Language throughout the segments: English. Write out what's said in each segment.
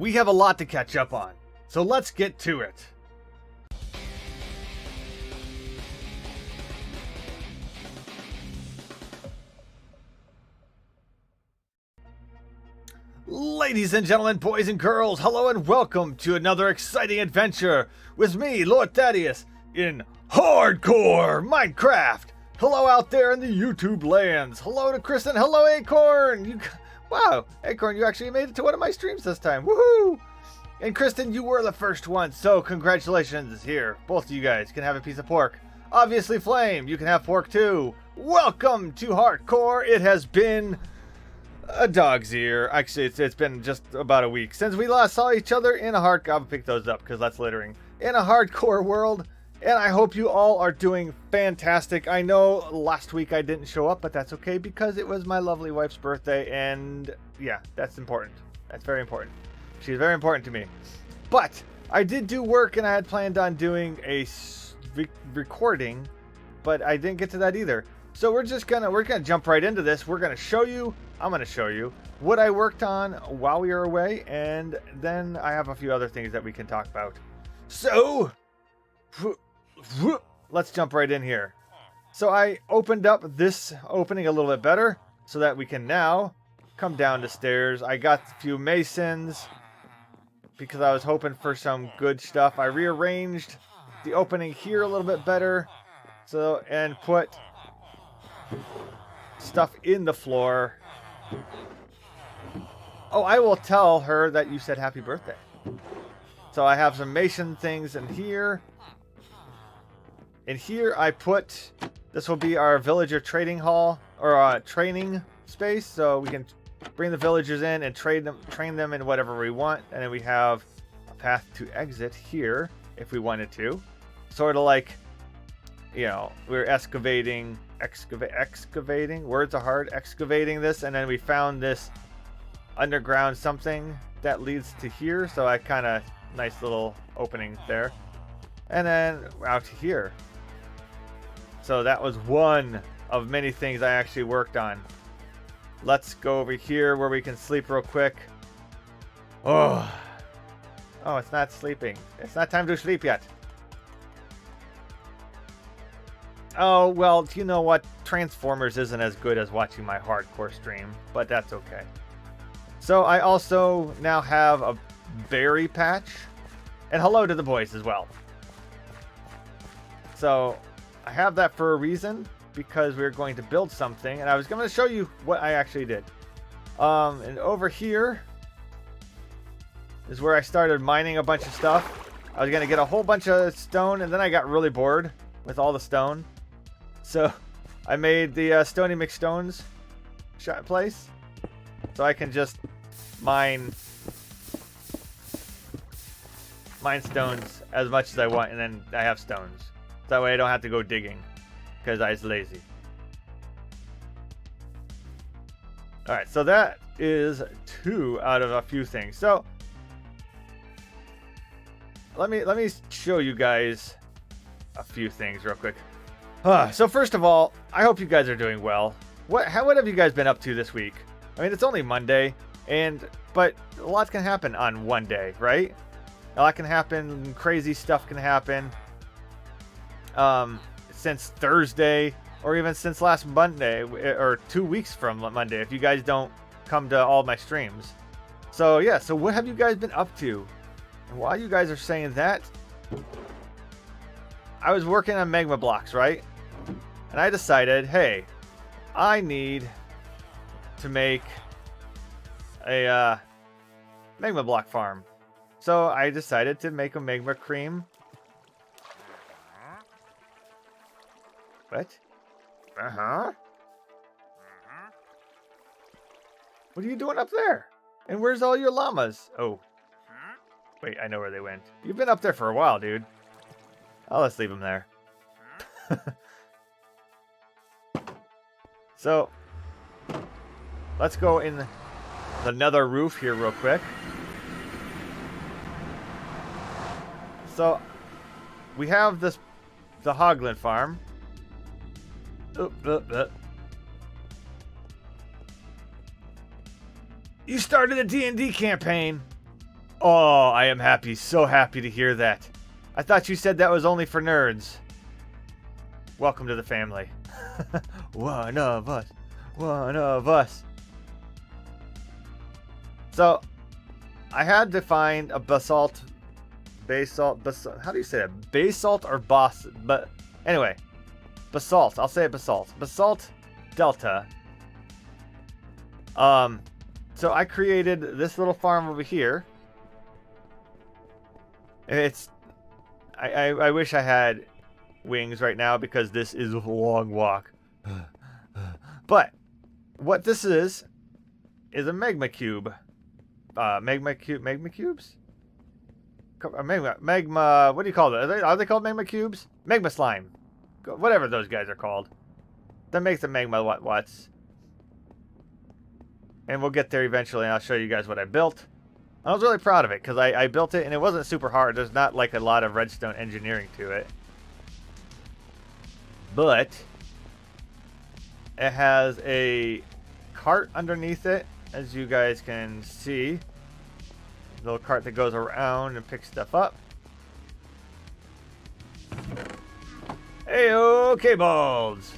we have a lot to catch up on, so let's get to it. Ladies and gentlemen, boys and girls, hello and welcome to another exciting adventure with me, Lord Thaddius, in Hardcore Minecraft. Hello out there in the YouTube lands. Hello to Kristen. Hello, Acorn. Wow, Acorn, you actually made it to one of my streams this time. Woohoo! And Kristen, you were the first one, so congratulations here. Both of you guys can have a piece of pork. Obviously, Flame, you can have pork too. Welcome to Hardcore. It has been a dog's ear. Actually, it's been just about a week since we last saw each other in a hard... I'll pick those up because that's littering. In a hardcore world. And I hope you all are doing fantastic. I know last week I didn't show up, but that's okay because it was my lovely wife's birthday. And yeah, that's important. That's very important. She's very important to me. But I did do work and I had planned on doing a recording, but I didn't get to that either. So we're gonna jump right into this. I'm gonna show you what I worked on while we were away, and then I have a few other things that we can talk about. So let's jump right in here. So I opened up this opening a little bit better so that we can now come down the stairs. I got a few masons because I was hoping for some good stuff. I rearranged the opening here a little bit better, and put stuff in the floor. Oh, I will tell her that you said happy birthday. So I have some mason things in here. In here I put, this will be our villager trading hall, or training space, so we can bring the villagers in and train them in whatever we want. And then we have a path to exit here if we wanted to. Sort of like, you know, we're excavating, words are hard, excavating this, and then we found this underground something that leads to here, so I kind of, nice little opening there. And then out to here. So that was one of many things I actually worked on. Let's go over here where we can sleep real quick. Oh, it's not sleeping. It's not time to sleep yet. Oh, well, you know what? Transformers isn't as good as watching my hardcore stream, but that's okay. So I also now have a berry patch. And hello to the boys as well. So I have that for a reason, because we're going to build something. And I was going to show you what I actually did. And over here is where I started mining a bunch of stuff. I was going to get a whole bunch of stone, and then I got really bored with all the stone. So I made the Stony McStones place, so I can just mine stones as much as I want, and then I have stones. So that way I don't have to go digging, because I was lazy. Alright, so that is 2 out of a few things. So let me show you guys a few things real quick. So first of all, I hope you guys are doing well. What have you guys been up to this week? I mean, it's only Monday, but a lot can happen on one day, right? A lot can happen, crazy stuff can happen. Since Thursday, or even since last Monday, or 2 weeks from Monday, if you guys don't come to all my streams. So yeah, so what have you guys been up to? And while you guys are saying that, I was working on magma blocks, right? And I decided, hey, I need to make a magma block farm. So I decided to make a magma cream. What? Uh-huh. What are you doing up there? And where's all your llamas? Oh. Wait, I know where they went. You've been up there for a while, dude. Oh, let's leave them there. So, let's go in the nether roof here real quick. So, we have the Hoglin farm. You started a D&D campaign. Oh, I am happy. So happy to hear that. I thought you said that was only for nerds. Welcome to the family. One of us. One of us. So, I had to find a basalt. How do you say that? Basalt or boss? But anyway, basalt. I'll say basalt. Basalt delta. So I created this little farm over here. I wish I had wings right now because this is a long walk. But what this is a magma cube. Magma cubes? Magma, what do you call it? Are they called magma cubes? Magma slime. Whatever those guys are called. That makes the magma what's. And we'll get there eventually, and I'll show you guys what I built. I was really proud of it, because I built it, and it wasn't super hard. There's not, like, a lot of redstone engineering to it. But it has a cart underneath it, as you guys can see. A little cart that goes around and picks stuff up. Hey-o, K-Balls!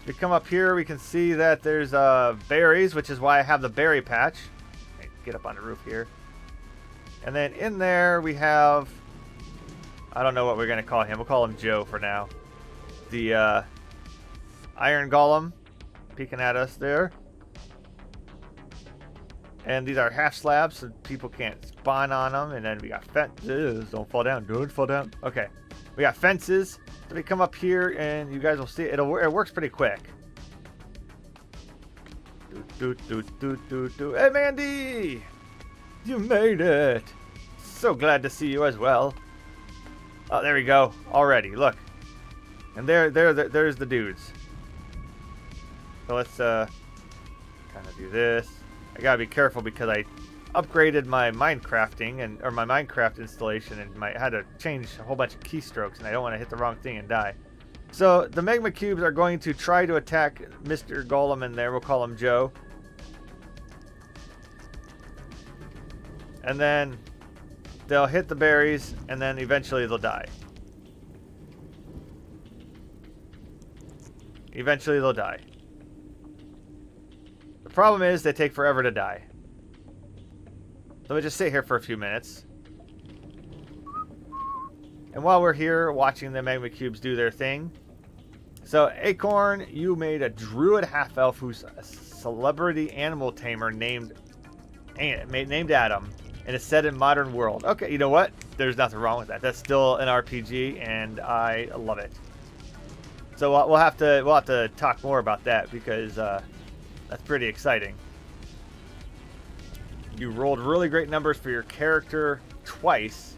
If we come up here, we can see that there's berries, which is why I have the berry patch. Get up on the roof here. And then in there we have, I don't know what we're going to call him. We'll call him Joe for now. The iron golem peeking at us there. And these are half slabs so people can't spawn on them. And then we got fences. Don't fall down. Don't fall down. Okay. We got fences. So we come up here and you guys will see it works pretty quick. Hey, Mandy! You made it! So glad to see you as well. Oh, there we go. Already, look. And there's the dudes. So let's kind of do this. I gotta be careful because I upgraded my Minecrafting or my Minecraft installation, and I had to change a whole bunch of keystrokes, and I don't want to hit the wrong thing and die. So the magma cubes are going to try to attack Mr. Golem in there. We'll call him Joe. And then they'll hit the berries, and then eventually they'll die. Eventually they'll die. The problem is they take forever to die. So we just sit here for a few minutes. And while we're here watching the magma cubes do their thing. So Acorn, you made a druid half-elf who's a celebrity animal tamer named Adam. And it's set in modern world. Okay, you know what? There's nothing wrong with that. That's still an RPG, and I love it. So we'll have to talk more about that because that's pretty exciting. You rolled really great numbers for your character twice.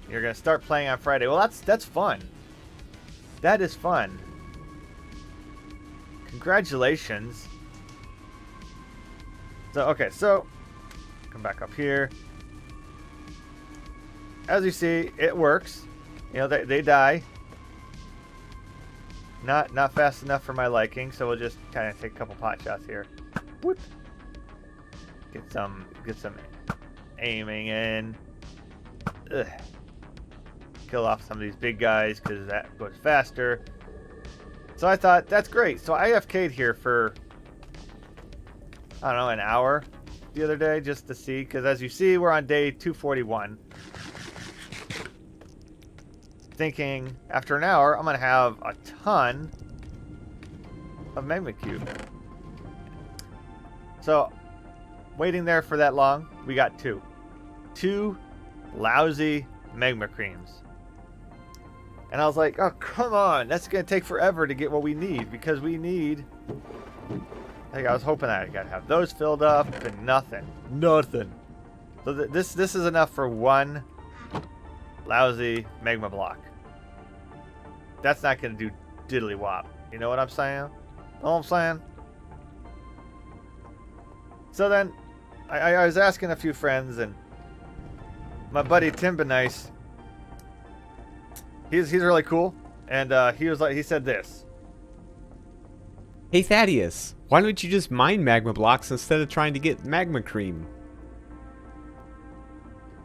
You're gonna start playing on Friday. Well, that's fun. That is fun. Congratulations. So come back up here. As you see, it works. You know, they die. Not fast enough for my liking, so we'll just kind of take a couple pot shots here. Whoop. Get some aiming in. Ugh. Kill off some of these big guys because that goes faster. So I thought that's great. So I AFK'd here for I don't know, an hour the other day just to see, because as you see, we're on day 241. Thinking after an hour I'm gonna have a ton of magma cube. So waiting there for that long, we got two lousy magma creams. And I was like, oh come on, that's gonna take forever to get what we need, because we need, like, I was hoping that I gotta have those filled up, and nothing. So this is enough for one lousy magma block. That's not gonna do diddly wop. You know what I'm saying? Know what I'm saying? So then I was asking a few friends, and my buddy Nice, he's really cool, and he said this. Hey Thaddius, why don't you just mine magma blocks instead of trying to get magma cream?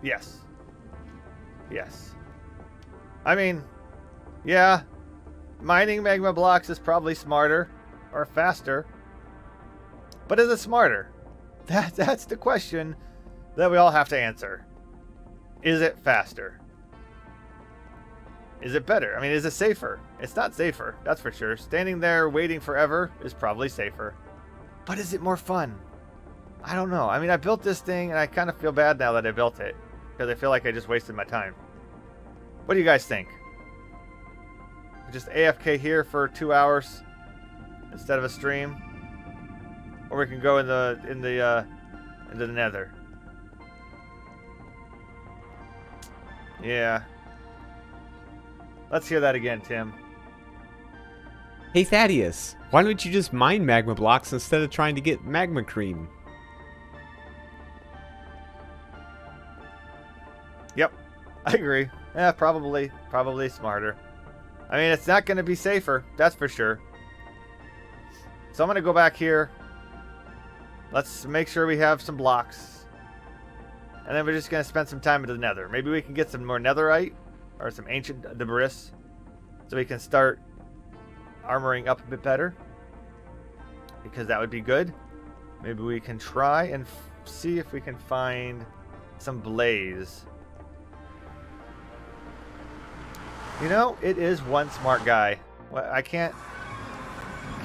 Yes. Yes. I mean, yeah, mining magma blocks is probably smarter or faster. But is it smarter? That's the question that we all have to answer. Is it faster? Is it better? I mean, is it safer? It's not safer, that's for sure. Standing there waiting forever is probably safer. But is it more fun? I don't know. I mean, I built this thing and I kind of feel bad now that I built it, because I feel like I just wasted my time. What do you guys think? Just AFK here for 2 hours instead of a stream? Or we can go into the Nether. Yeah. Let's hear that again, Tim. Hey Thaddius, why don't you just mine magma blocks instead of trying to get magma cream? Yep, I agree. Yeah, probably smarter. I mean, it's not going to be safer, that's for sure. So I'm going to go back here. Let's make sure we have some blocks. And then we're just going to spend some time into the Nether. Maybe we can get some more netherite or some ancient debris so we can start armoring up a bit better, because that would be good. Maybe we can try and see if we can find some blaze. You know, it is one smart guy. Well, I can't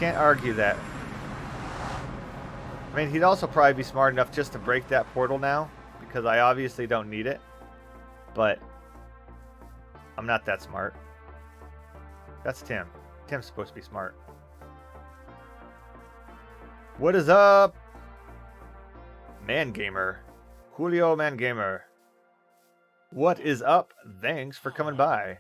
argue that. I mean, he'd also probably be smart enough just to break that portal now, because I obviously don't need it. But I'm not that smart. That's Tim. Tim's supposed to be smart. What is up, Man Gamer? Julio Man Gamer. What is up? Thanks for coming by.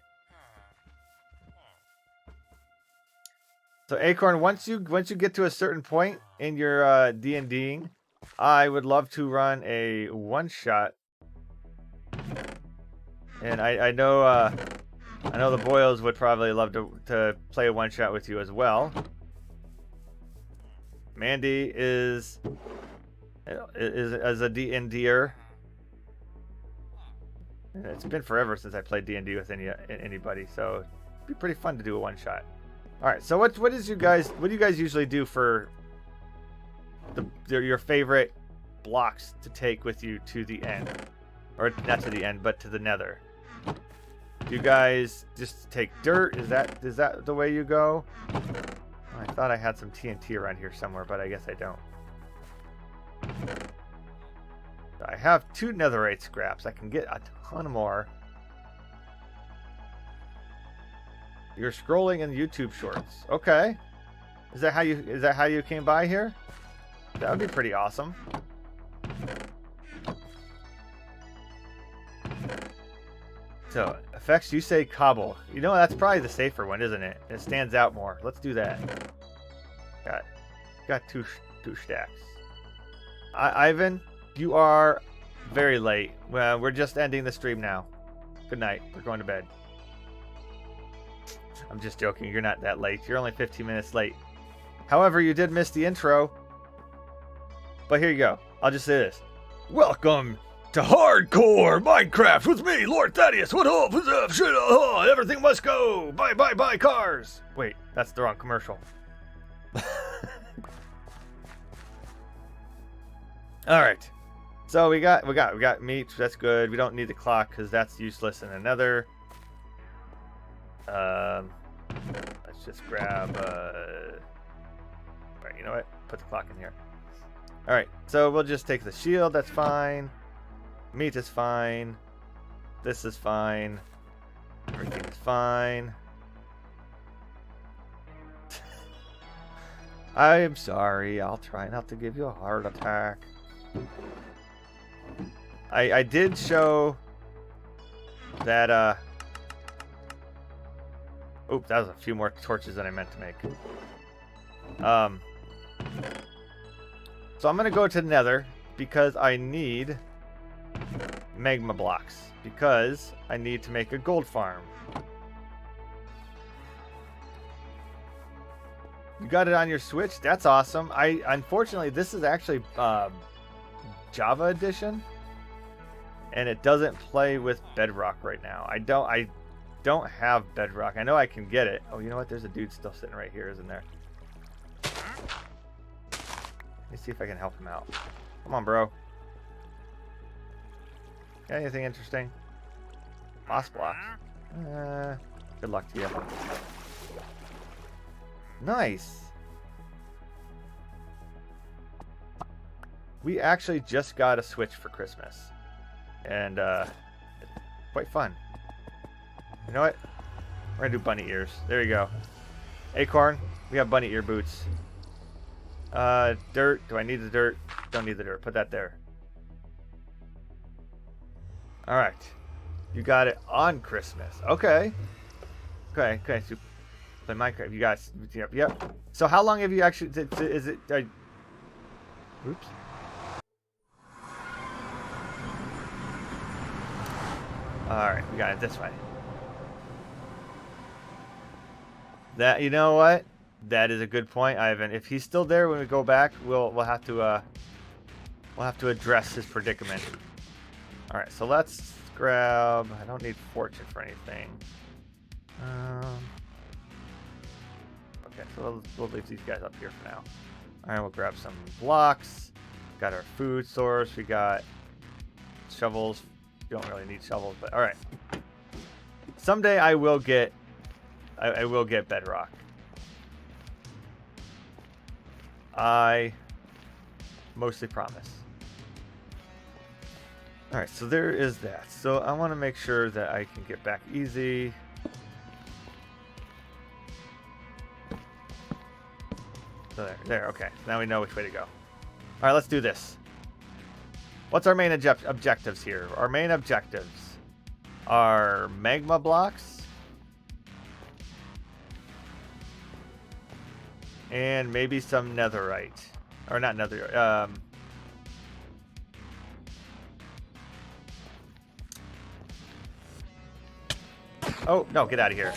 So Acorn, once you get to a certain point in your D&Ding, I would love to run a one-shot. And I know the Boyles would probably love to play a one-shot with you as well. Mandy is a D&Der. It's been forever since I played D&D with anybody, so it'd be pretty fun to do a one-shot. All right, so what do you guys usually do for your favorite blocks to take with you to the end, or not to the end, but to the Nether? Do you guys just take dirt? Is that the way you go? I thought I had some TNT around here somewhere, but I guess I don't. I have 2 netherite scraps. I can get a ton more. You're scrolling in YouTube Shorts. Okay. Is that how you came by here? That would be pretty awesome. So, effects, you say cobble. You know, that's probably the safer one, isn't it? It stands out more. Let's do that. Got two stacks. Ivan, you are very late. Well, we're just ending the stream now. Good night. We're going to bed. I'm just joking. You're not that late. You're only 15 minutes late. However, you did miss the intro. But here you go. I'll just say this. Welcome to Hardcore Minecraft with me, Lord Thaddius. What up? What's up? Shit, everything must go. Buy cars. Wait, that's the wrong commercial. All right. So we got meat. That's good. We don't need the clock because that's useless in another. Let's just grab. Right, you know what? Put the clock in here. All right. So we'll just take the shield. That's fine. Meat is fine. This is fine. Everything is fine. I'm sorry. I'll try not to give you a heart attack. I did show that Oops, that was a few more torches than I meant to make. So I'm gonna go to Nether because I need magma blocks, because I need to make a gold farm. You got it on your Switch? That's awesome. Unfortunately, this is actually Java edition. and it doesn't play with bedrock right now. I don't have bedrock. I know I can get it. Oh, you know what? There's a dude still sitting right here, isn't there? Let me see if I can help him out. Come on, bro. Got anything interesting? Moss block. Good luck to you. Nice. We actually just got a Switch for Christmas. And it's quite fun. You know what? We're gonna do bunny ears. There you go. Acorn, we have bunny ear boots. Dirt. Do I need the dirt? Don't need the dirt. Put that there. Alright. You got it on Christmas. Okay. Okay. So play Minecraft. You guys. Yep. So how long have you actually... Is it... Oops. Alright. We got it this way. That... You know what? That is a good point, Ivan. If he's still there when we go back, we'll have to address his predicament. All right, so let's grab. I don't need fortune for anything. Okay, so we'll leave these guys up here for now. All right, we'll grab some blocks. Got our food source. We got shovels. You don't really need shovels, but all right. Someday I will get. I will get bedrock. I mostly promise. Alright, so there is that. So I want to make sure that I can get back easy. So there, okay. Now we know which way to go. Alright, let's do this. What's our main objectives here? Our main objectives are magma blocks. And maybe some netherite. Or not netherite. Oh, no, get out of here.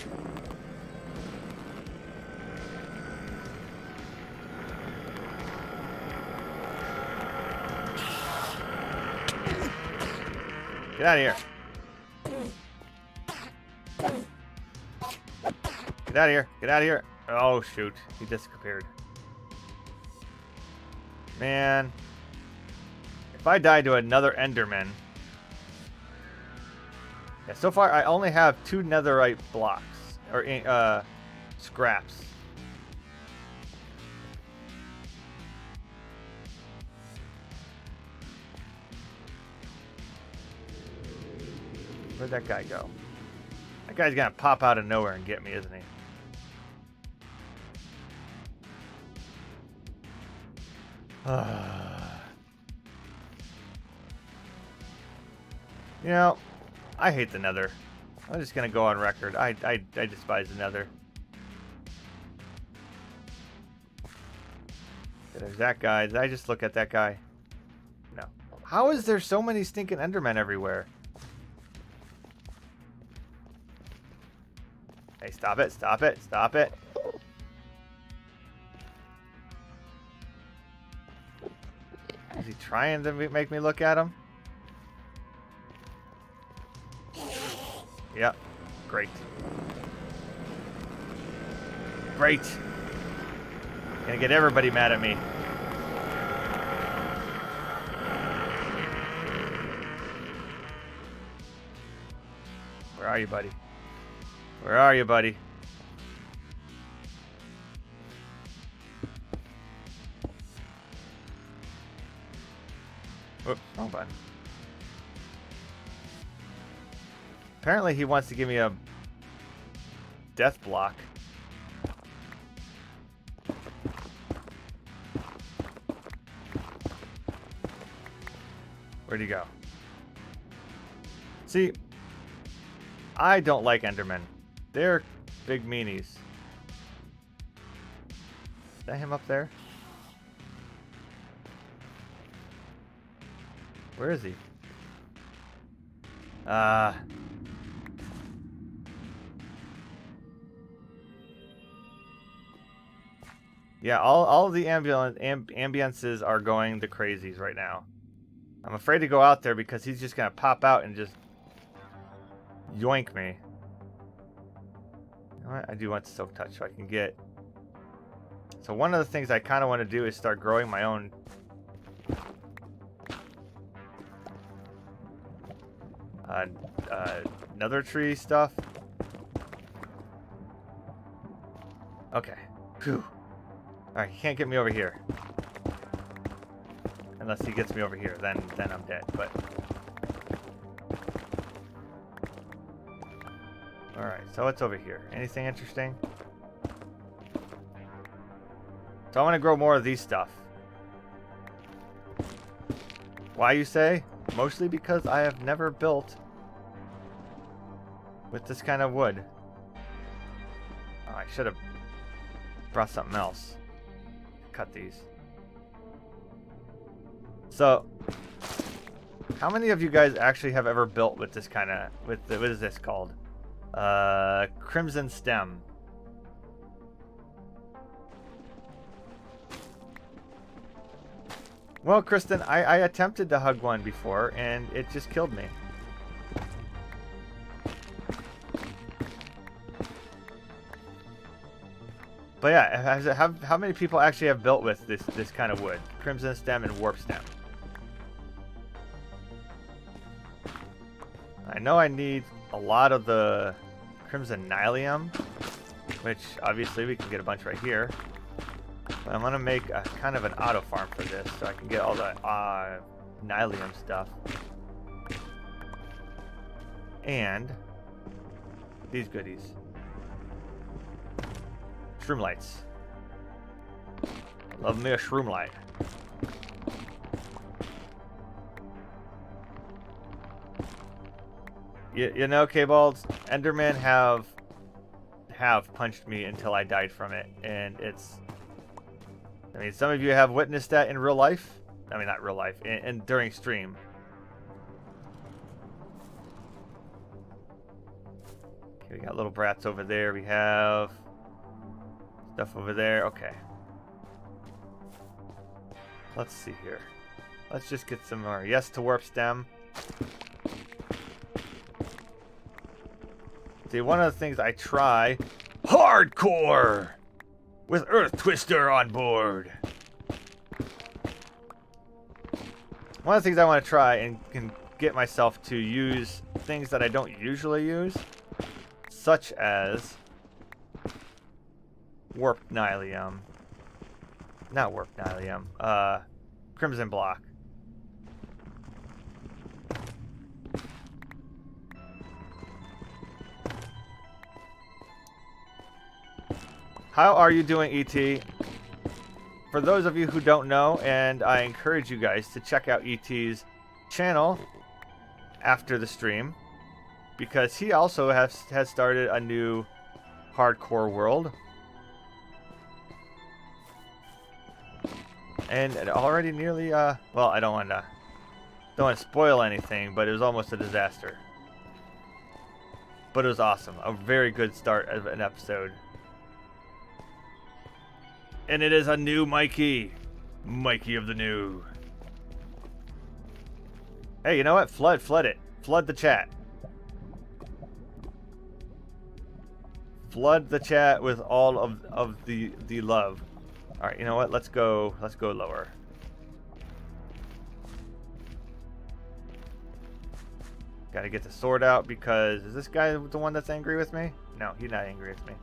Get out of here. Get out of here. Get out of here. Oh, shoot. He disappeared. Man. If I die to another Enderman... Yeah, so far, I only have 2 netherite blocks. Or, scraps. Where'd that guy go? That guy's gonna pop out of nowhere and get me, isn't he? You know, I hate the Nether. I'm just gonna go on record. I despise the Nether. There's that guy. Did I just look at that guy? No. How is there so many stinking Endermen everywhere? Hey, stop it! Stop it! Stop it! Is he trying to make me look at him? Yep. Great. Great. Gonna get everybody mad at me. Where are you, buddy? Where are you, buddy? Oops, wrong button. Apparently he wants to give me a death block. Where'd he go? See, I don't like Endermen. They're big meanies. Is that him up there? Where is he? Yeah, all of the ambiances are going the crazies right now. I'm afraid to go out there because he's just gonna pop out and just yoink me. You know what? I do want silk touch so I can get. So one of the things I kind of want to do is start growing my own nether tree stuff. Okay. Phew. Alright, he can't get me over here. Unless he gets me over here, then I'm dead, but... Alright, so what's over here? Anything interesting? So I want to grow more of these stuff. Why, you say? Mostly because I have never built with this kind of wood. Oh, I should have brought something else. Cut these. So, how many of you guys actually have ever built with this kind of, what is this called? Crimson stem. Well, Kristen, I attempted to hug one before, and it just killed me. But yeah, how many people actually have built with this kind of wood? Crimson stem and warp stem. I know I need a lot of the crimson nylium, which obviously we can get a bunch right here. But I'm gonna make a kind of an auto farm for this, so I can get all the nylium stuff. And these goodies. Shroom lights. Love me a shroom light. You know, K-Balls, Endermen have punched me until I died from it, and it's... I mean, some of you have witnessed that in real life. I mean, not real life, and during stream. Okay, we got little brats over there. We have stuff over there. Okay. Let's see here. Let's just get some more. Yes to warp stem. See, one of the things I try hardcore with Earth Twister on board. One of the things I want to try and can get myself to use things that I don't usually use, such as warped nylium. Not warped nylium. Crimson block. How are you doing, ET? For those of you who don't know, and I encourage you guys to check out ET's channel after the stream, because he also has started a new hardcore world. And it already nearly, well, I don't want to spoil anything, but it was almost a disaster. But it was awesome. A very good start of an episode. And it is a new Mikey. Mikey of the new. Hey, you know what? Flood it. Flood the chat. Flood the chat with all of the love. All right, you know what? Let's go lower. Got to get the sword out because is this guy the one that's angry with me? No, he's not angry with me.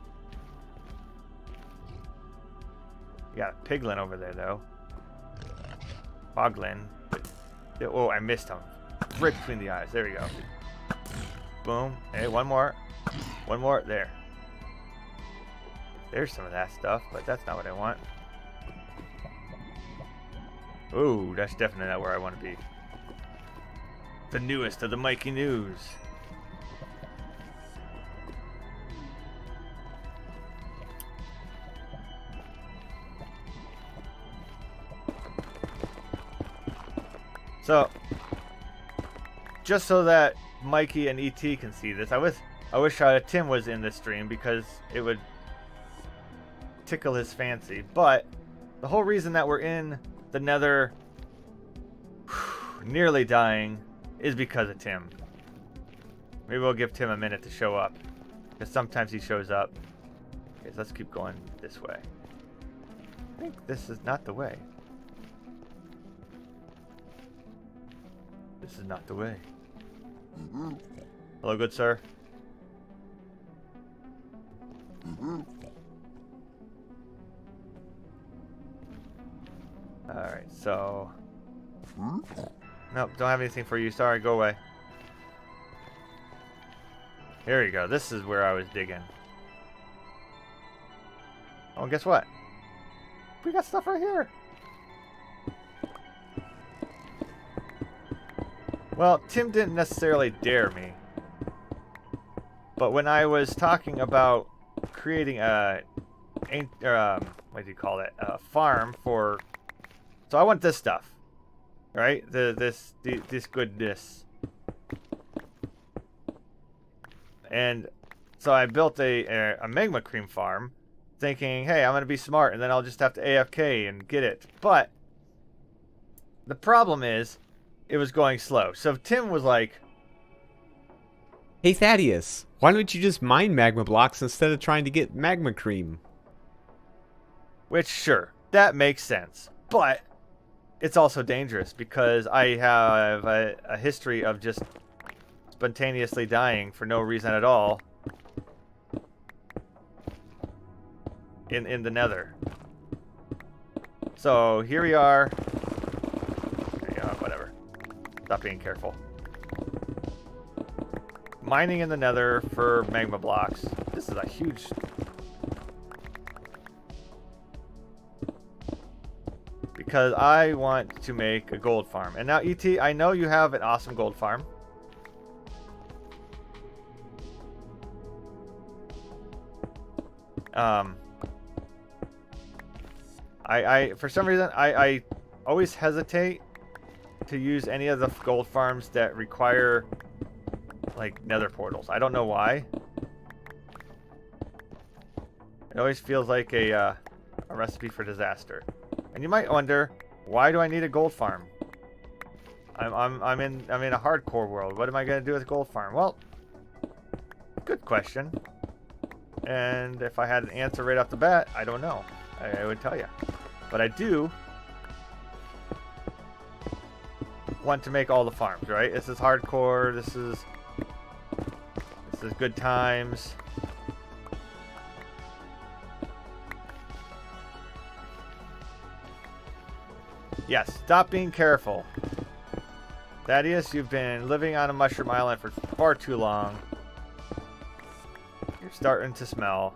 You got a piglin over there though. Boglin. Oh, I missed him. Right between the eyes. There we go. Boom. Hey, one more. One more. There. There's some of that stuff, but that's not what I want. Ooh, that's definitely not where I want to be. The newest of the Mikey news. So, just so that Mikey and ET can see this, I wish Tim was in this stream because it would tickle his fancy. But the whole reason that we're in the Nether nearly dying is because of Tim. Maybe we'll give Tim a minute to show up, because sometimes he shows up. Okay, so let's keep going this way. I think this is not the way. This is not the way. Hello, good sir. Alright, so... Nope, don't have anything for you. Sorry, go away. Here you go. This is where I was digging. Oh, and guess what? We got stuff right here. Well, Tim didn't necessarily dare me. But when I was talking about creating a... what do you call it? A farm for... So I want this stuff. Right? This goodness. And so I built a magma cream farm, thinking, hey, I'm going to be smart, and then I'll just have to AFK and get it. But the problem is, it was going slow. So Tim was like, Hey Thaddius, why don't you just mine magma blocks instead of trying to get magma cream? which, sure, that makes sense. But it's also dangerous because I have a history of just spontaneously dying for no reason at all in the Nether. So here we are. Yeah, whatever. Stop being careful. Mining in the Nether for magma blocks. This is a huge... Because I want to make a gold farm. And now, ET, I know you have an awesome gold farm. For some reason, I always hesitate to use any of the gold farms that require, like, nether portals. I don't know why. It always feels like a recipe for disaster. And you might wonder, why do I need a gold farm? I'm in a hardcore world. What am I gonna do with a gold farm? Well, good question. And if I had an answer right off the bat, I don't know. I would tell you. But I do want to make all the farms, right? This is hardcore. This is good times. Yes, stop being careful. Thaddius, you've been living on a mushroom island for far too long. You're starting to smell.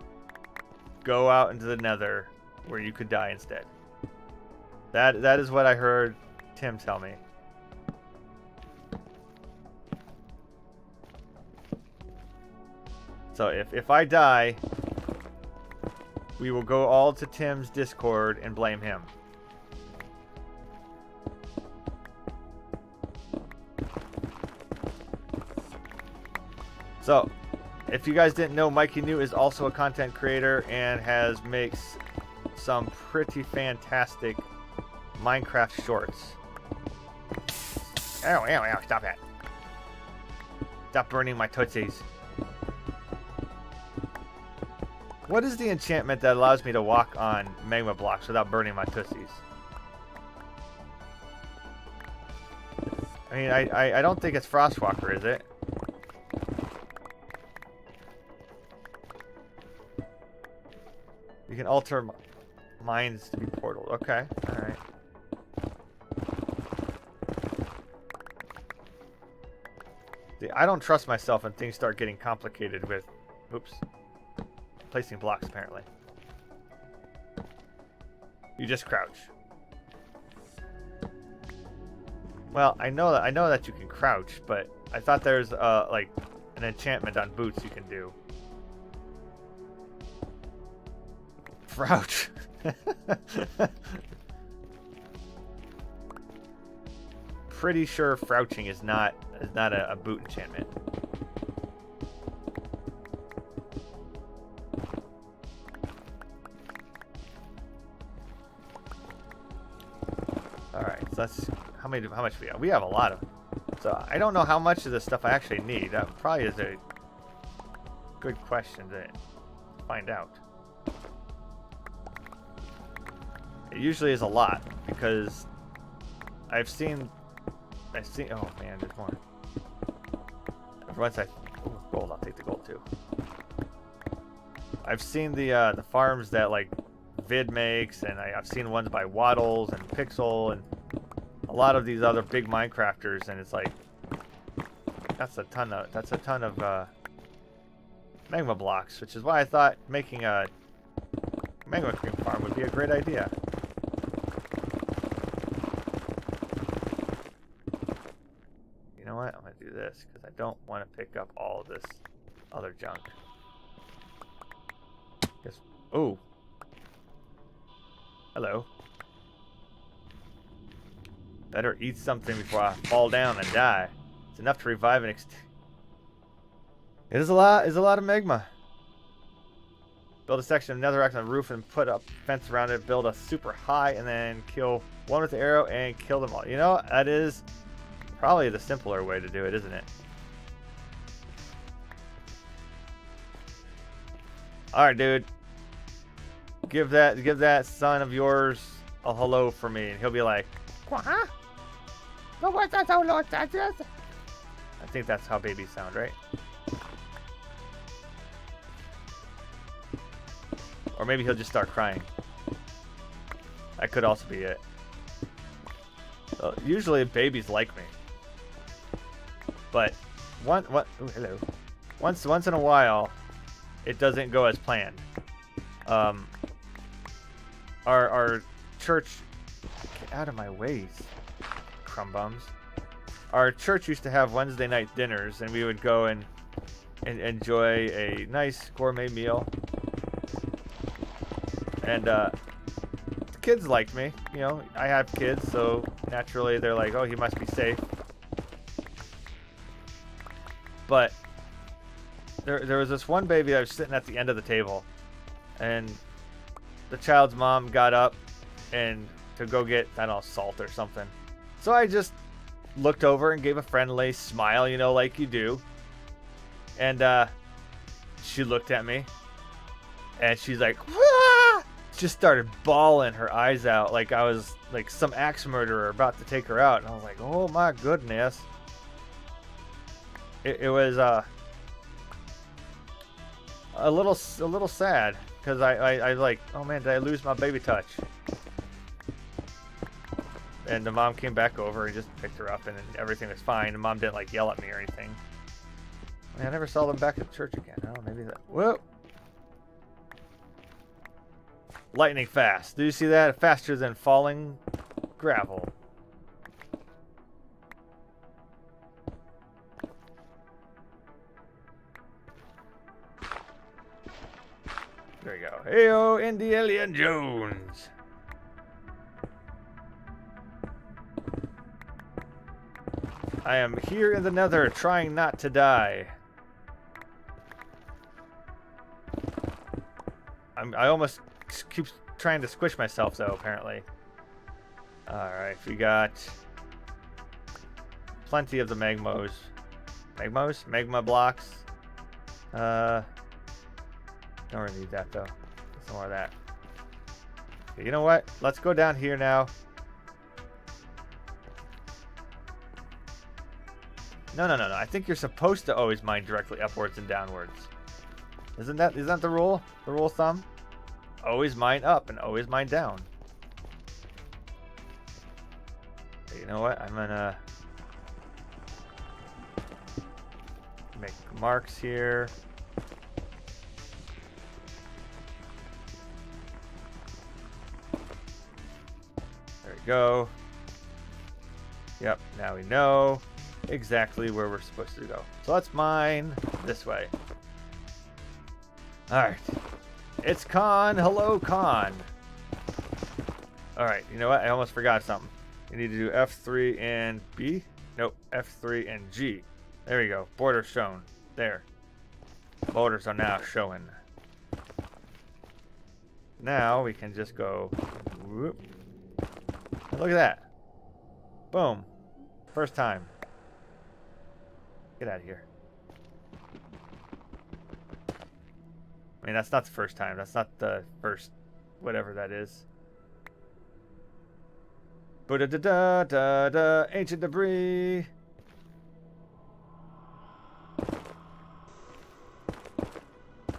Go out into the Nether where you could die instead. That is what I heard Tim tell me. So if I die, we will go all to Tim's Discord and blame him. So, if you guys didn't know, Mikey New is also a content creator and makes some pretty fantastic Minecraft shorts. Ow, ow, ow, stop it. Stop burning my tootsies. What is the enchantment that allows me to walk on magma blocks without burning my tootsies? I mean, I don't think it's Frostwalker, is it? You can alter mines to be portal. Okay, alright. See, I don't trust myself when things start getting complicated with... Oops. Placing blocks, apparently. You just crouch. Well, I know that you can crouch, but I thought there's like an enchantment on boots you can do. Crouch. Pretty sure crouching is not a boot enchantment. All right, so let's. how much we have? We have a lot of. So I don't know how much of this stuff I actually need. That probably is a good question to find out. It usually is a lot because I've seen. Oh man, there's more. Once gold, I'll take the gold too. I've seen the farms that like Vid makes, and I've seen ones by Waddles and Pixel and a lot of these other big Minecrafters, and it's like that's a ton of magma blocks, which is why I thought making a magma cream farm would be a great idea. You know what? I'm gonna do this because I don't want to pick up all of this other junk. Guess. Oh. Hello. Better eat something before I fall down and die. It's enough to revive and It is a lot. Is a lot of magma. Build a section of netherrack on the roof and put a fence around it. Build a super high and then kill one with the arrow and kill them all. You know, that is probably the simpler way to do it, isn't it? All right, dude. Give that son of yours a hello for me, and he'll be like, "Huh? What's that so low, Thaddius?" I think that's how babies sound, right? Or maybe he'll just start crying. That could also be it. Usually babies like me, but ooh, hello. Once in a while, it doesn't go as planned. Our church, get out of my ways, crumb bums. Our church used to have Wednesday night dinners, and we would go and enjoy a nice gourmet meal. And the kids liked me. You know, I have kids, so naturally they're like, "Oh, he must be safe." But there was this one baby that was sitting at the end of the table, and the child's mom got up and to go get, I don't know, salt or something. So I just looked over and gave a friendly smile, you know, like you do. And she looked at me and she's like, "Wah!" Just started bawling her eyes out like I was like some axe murderer about to take her out. And I was like, oh my goodness. It was a little sad. Because I was like, oh man, did I lose my baby touch? And the mom came back over and just picked her up and everything was fine. The mom didn't like yell at me or anything. I never saw them back at church again. Oh, maybe that. Whoa! Lightning fast. Do you see that? Faster than falling gravel. There we go. Heyo, Indiana Jones. I am here in the Nether, trying not to die. I almost keep trying to squish myself, though, apparently. Alright, we got plenty of the magmos. Magma blocks. Don't really need that, though. Some more of that. Okay, you know what? Let's go down here now. No. I think you're supposed to always mine directly upwards and downwards. Isn't that the rule? The rule of thumb? Always mine up and always mine down. Okay, you know what? I'm gonna make marks here. There we go. Yep, now we know exactly where we're supposed to go. So let's mine this way. Alright. It's Con. Hello, Con. Alright, you know what? I almost forgot something. You need to do F3 and B. Nope, F3 and G. There we go. Border shown. There. Borders are now showing. Now we can just go. Whoop. Look at that. Boom. First time. Get out of here. I mean, that's not the first time. That's not the first whatever that is. Ba-da-da-da-da-da. Ancient debris.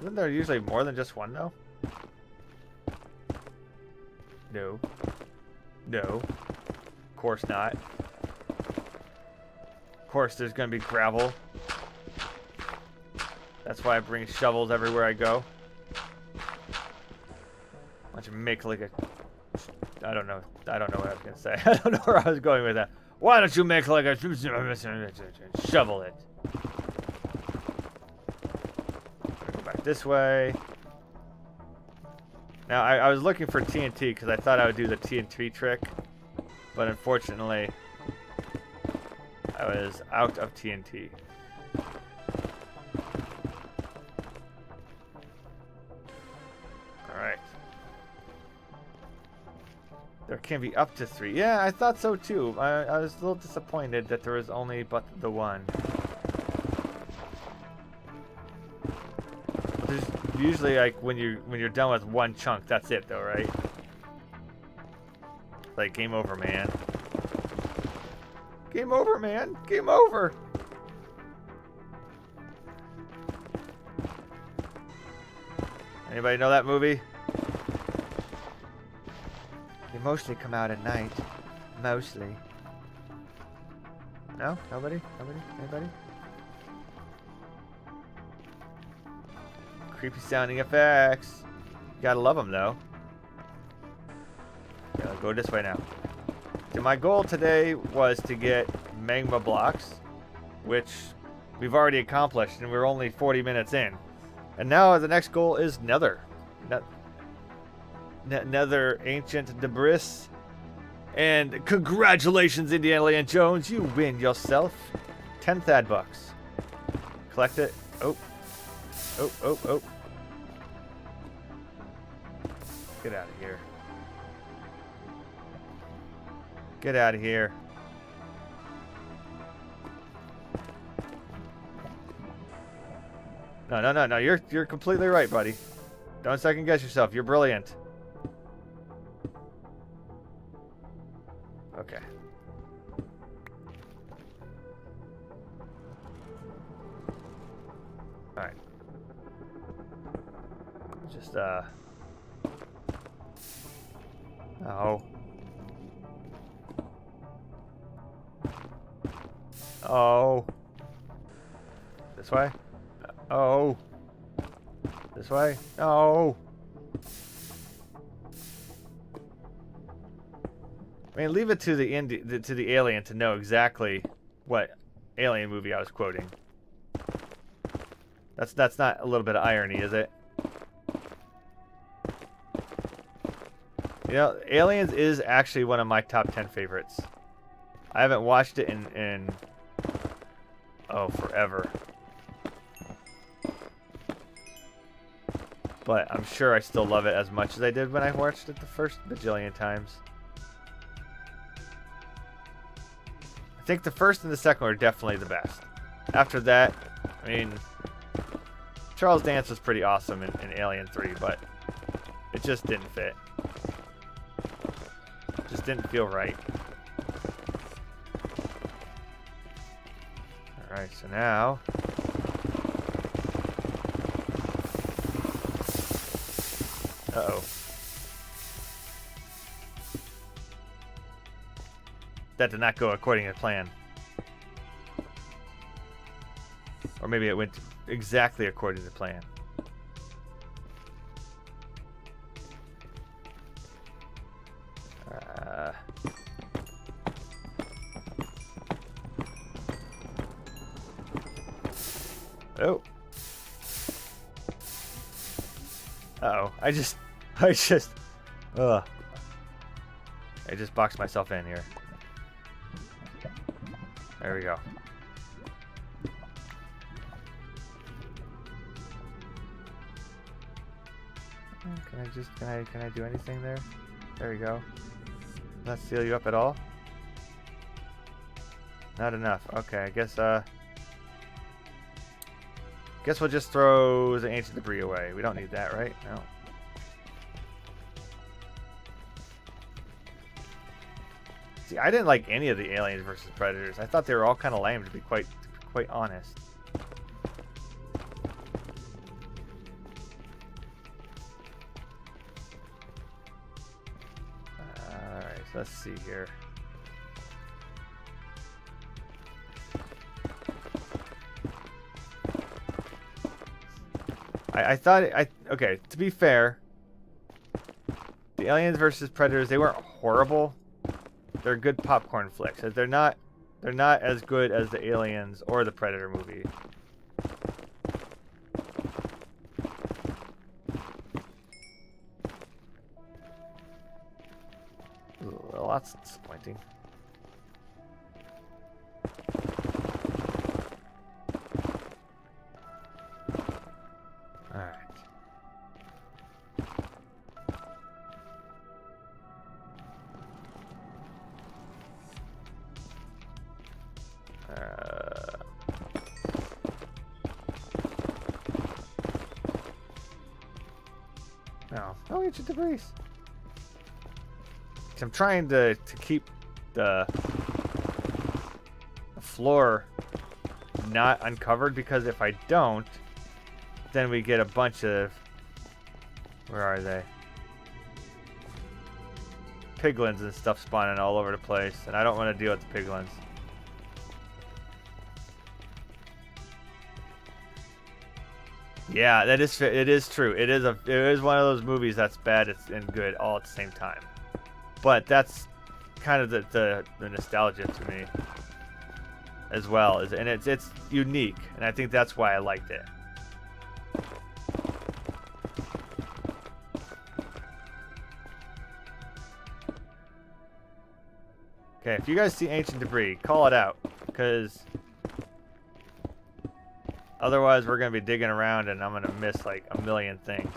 Isn't there usually more than just one, though? No. No. Of course not. Of course there's gonna be gravel. That's why I bring shovels everywhere I go. Why don't you make like a... I don't know what I was gonna say. I don't know where I was going with that. Why don't you make like a... Shovel it. Go back this way. Now, I was looking for TNT because I thought I would do the TNT trick. But unfortunately, I was out of TNT. Alright. There can be up to 3. Yeah, I thought so too. I was a little disappointed that there was only but the one. There's usually like when you're done with one chunk, that's it though, right? Like game over, man. Game over, man. Game over. Anybody know that movie? They mostly come out at night. Mostly. No? Nobody? Nobody? Anybody? Creepy sounding effects. You gotta love them though. Okay, I'll go this way now. So my goal today was to get magma blocks, which we've already accomplished, and we're only 40 minutes in. And now the next goal is Nether. Nether ancient debris. And congratulations, Indiana Jones, you win yourself 10 Thad bucks. Collect it. Oh. Oh, oh, oh. Get out of here. Get out of here. No. You're completely right, buddy. Don't second guess yourself. You're brilliant. Okay. All right. Just Oh. Oh. This way? Oh. This way? No. I mean, leave it to the alien to know exactly what alien movie I was quoting. That's not a little bit of irony, is it? You know, Aliens is actually one of my top 10 favorites. I haven't watched it in forever. But I'm sure I still love it as much as I did when I watched it the first bajillion times. I think the first and the second were definitely the best. After that, I mean, Charles Dance was pretty awesome in Alien 3, but it just didn't fit. It just didn't feel right. Alright, so now... Uh-oh. That did not go according to plan. Or maybe it went exactly according to plan. Oh. Uh-oh. I just boxed myself in here. There we go. Can I do anything there? There we go. Not seal you up at all? Not enough. Okay, I guess we'll just throw the ancient debris away. We don't need that, right? No. See, I didn't like any of the aliens versus predators. I thought they were all kind of lame, to be quite honest. Alright, so let's see here. I thought okay, to be fair, the aliens versus predators, they weren't horrible. They're good popcorn flicks. They're not as good as the Aliens or the Predator movie. Well, that's disappointing. Alright. No. Oh, ancient debris. I'm trying to keep the floor not uncovered, because if I don't, then we get a bunch of, where are they? Piglins and stuff spawning all over the place, and I don't want to deal with the piglins. Yeah, it is true. It is one of those movies that's bad and good all at the same time. But that's kind of the nostalgia to me as well, and it's unique, and I think that's why I liked it. Okay, if you guys see ancient debris, call it out, because otherwise we're going to be digging around and I'm going to miss like a million things.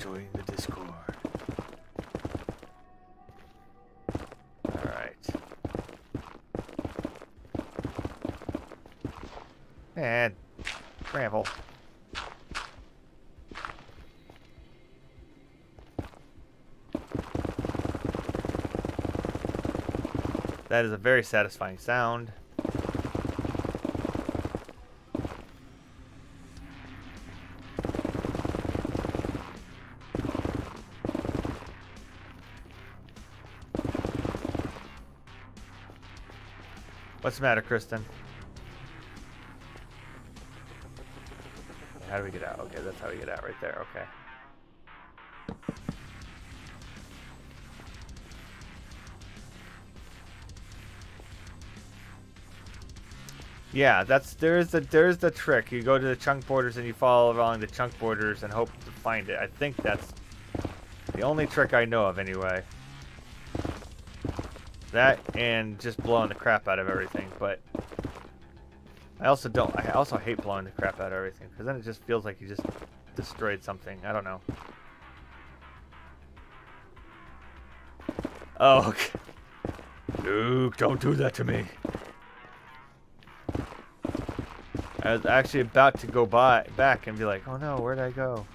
Join the Discord. Alright. And gravel. That is a very satisfying sound. What's the matter, Kristen? How do we get out? Okay, that's how we get out right there. Okay. Yeah, there's the trick. You go to the chunk borders and you follow along the chunk borders and hope to find it. I think that's the only trick I know of, anyway. That and just blowing the crap out of everything, but I also hate blowing the crap out of everything, because then it just feels like you just destroyed something. I don't know. Oh, okay. Luke, don't do that to me. I was actually about to go back and be like, oh no, where'd I go?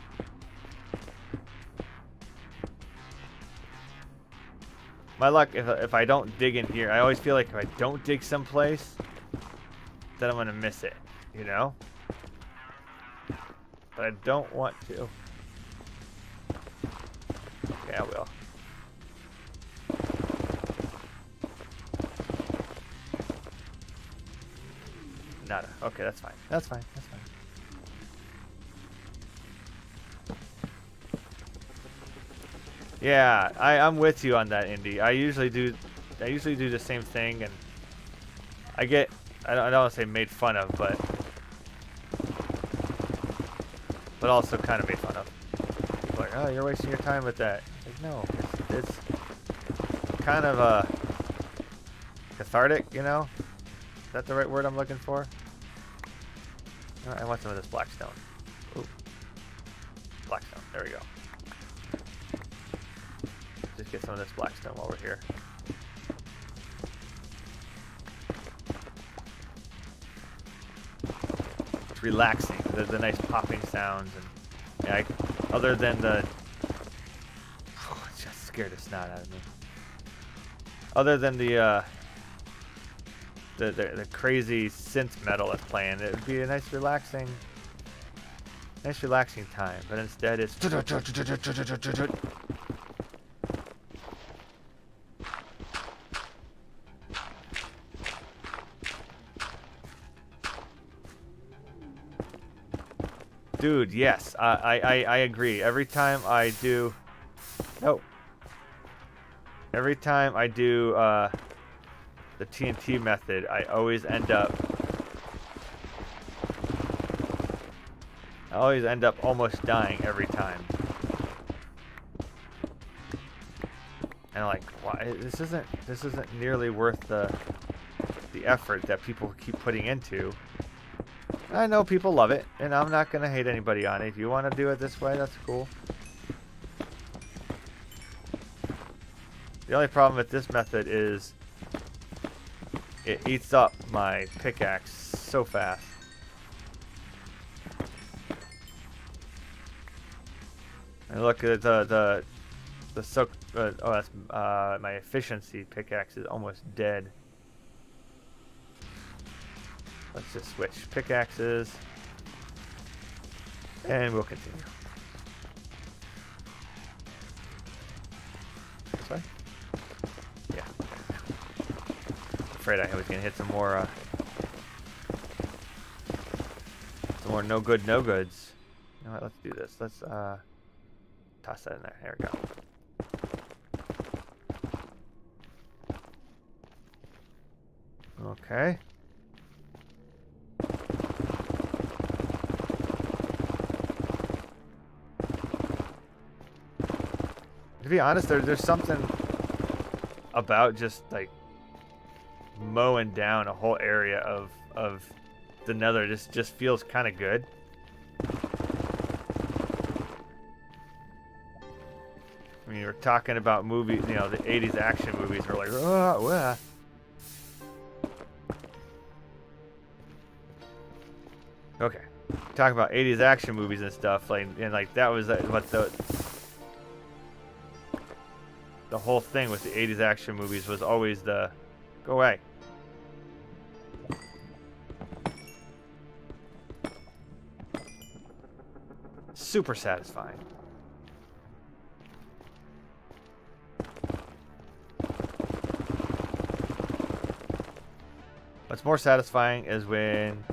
My luck, if I don't dig in here, I always feel like if I don't dig someplace, then I'm going to miss it, you know? But I don't want to. Okay, I will. Nada. Okay, that's fine. That's fine. That's fine. Yeah, I'm with you on that, Indy. I usually do the same thing, and I don't want to say made fun of, but also kind of made fun of. People are like, oh, you're wasting your time with that. Like, no, it's kind of cathartic, you know? Is that the right word I'm looking for? I want some of this blackstone. Ooh. Blackstone. There we go. Just get some of this blackstone while we're here. it's relaxing. The nice popping sounds, and yeah, other than the, it just scared the snot out of me. Other than the crazy synth metal that's playing, it would be a nice relaxing time. But instead, it's dude, yes, I agree. Every time I do, every time I do the TNT method, I always end up almost dying every time. And I'm like, why? This isn't nearly worth the effort that people keep putting into. I know people love it, and I'm not gonna hate anybody on it. If you want to do it this way, that's cool. The only problem with this method is it eats up my pickaxe so fast. And look at my efficiency pickaxe is almost dead. Let's just switch pickaxes, and we'll continue. This way? Yeah. Afraid I was gonna hit some more no goods. You know what? Let's do this. Let's toss that in there. There we go. Okay. To be honest, there's something about just like mowing down a whole area of the Nether just feels kind of good. I mean, we're talking about movies, you know, the 80s action movies. We're like, oh, okay. Talking about 80s action movies and stuff, like, and like that was what the whole thing with the 80s action movies was always the go away. Super satisfying. What's more satisfying is when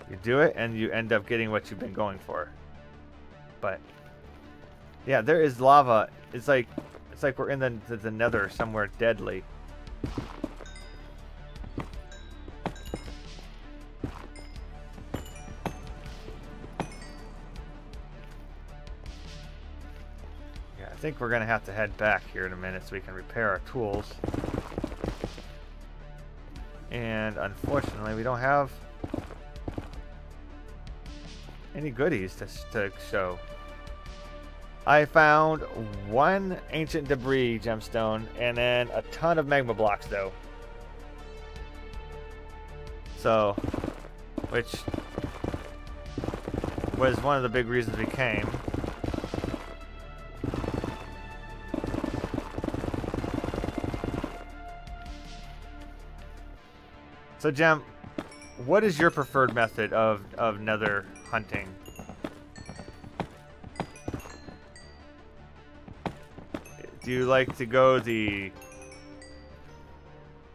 you do it and you end up getting what you've been going for. But yeah, there is lava. It's like we're in the Nether somewhere deadly. Yeah, I think we're gonna have to head back here in a minute so we can repair our tools. And unfortunately, we don't have any goodies to show. I found one ancient debris gemstone and then a ton of magma blocks, though. So, which was one of the big reasons we came. So, Gem, what is your preferred method of Nether hunting? Do you like to go the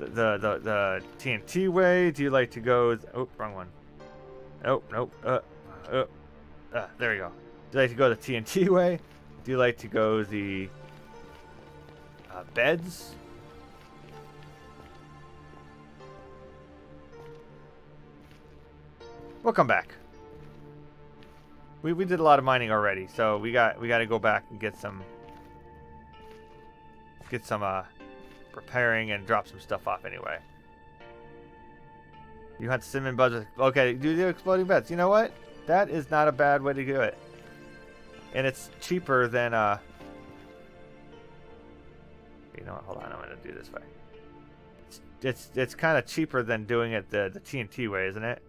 TNT way? Do you like to go? Oh, wrong one. Oh, nope. There we go. Do you like to go the TNT way? Do you like to go the beds? We'll come back. We did a lot of mining already, so we got to go back and get some repairing and drop some stuff off anyway. You hunt cinnamon buds. Okay, do the exploding beds. You know what? That is not a bad way to do it. And it's cheaper than you know what? Hold on, I'm gonna do this way. It's kind of cheaper than doing it the TNT way, isn't it?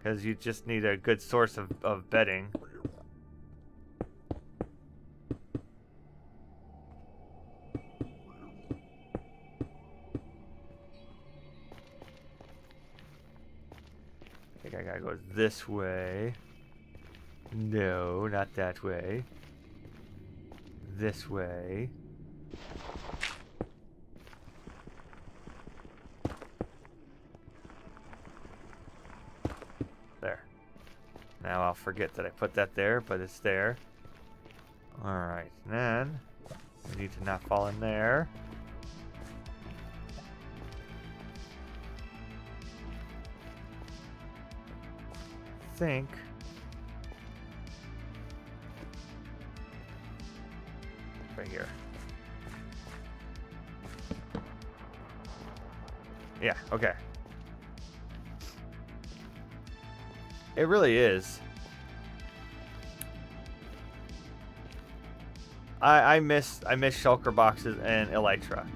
because you just need a good source of bedding. I think I gotta go this way. No, not that way. This way. There. Now I'll forget that I put that there, but it's there. Alright, then we need to not fall in there. I think right here. Yeah, okay. It really is. I miss shulker boxes and elytra.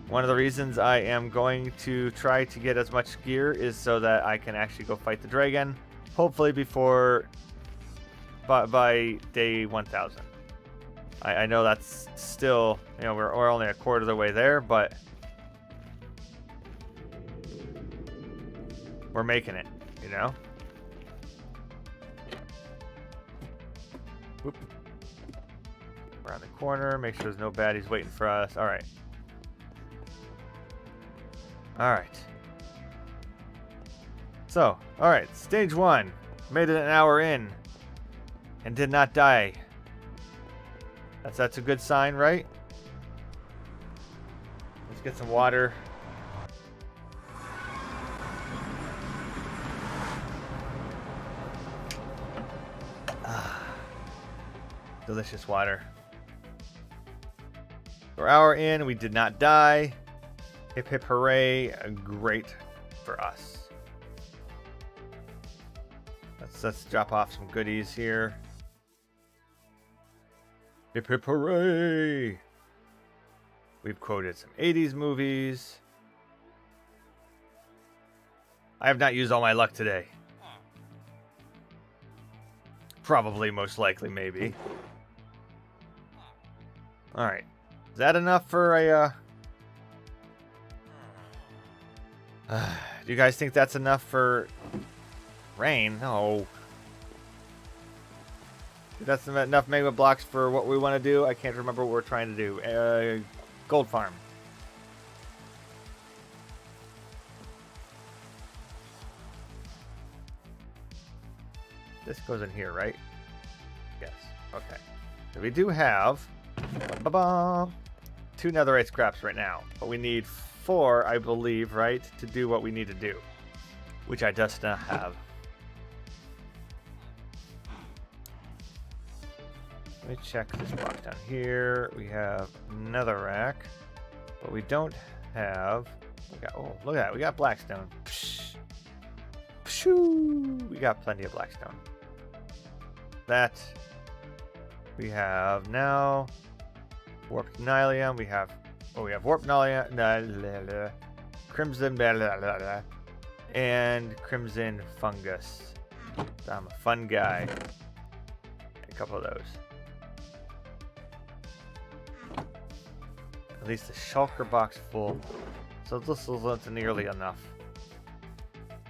One of the reasons I am going to try to get as much gear is so that I can actually go fight the dragon, hopefully before by day 1000. I know that's still, you know, we're only a quarter of the way there, but we're making it, you know? Whoop. Around the corner, make sure there's no baddies waiting for us. Alright. Alright. So, alright, stage 1. Made it an hour in and did not die. That's a good sign, right? Let's get some water. Delicious water. We're an hour in, we did not die. Hip hip hooray, great for us. Let's drop off some goodies here. Hip hip hooray! We've quoted some 80s movies. I have not used all my luck today. Probably, most likely, maybe. Alright. Is that enough for a... do you guys think that's enough for rain? No. That's enough magma blocks for what we want to do. I can't remember what we're trying to do. Gold farm. This goes in here, right? Yes. Okay. So we do have 2 netherite scraps right now, but we need 4, I believe, right, to do what we need to do, which I just not have. Let me check this box down here. We have netherrack, but we don't have. Oh, look at that! We got blackstone. Psh, pshoo. We got plenty of blackstone. That we have now. Warped nylium. We have. Oh, we have warped nylium. Crimson. And crimson fungus. I'm a fun guy. A couple of those. At least the shulker box full. So this is nearly enough.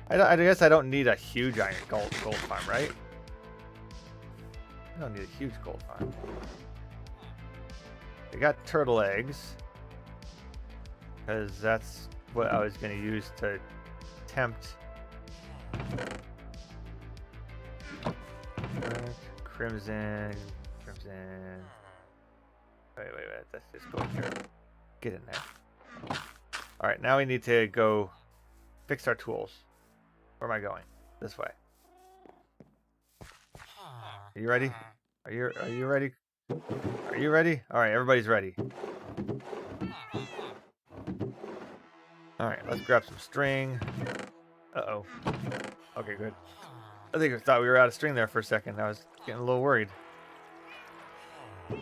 I guess I don't need a huge iron gold farm, right? I don't need a huge gold farm. I got turtle eggs. Because that's what I was going to use to tempt. Crimson. Wait. Let's just go here. Get in there. Alright, now we need to go fix our tools. Where am I going? This way. Are you ready? Are you ready? Are you ready? Alright, everybody's ready. Alright, let's grab some string. Uh-oh. Okay, good. I thought we were out of string there for a second. I was getting a little worried. What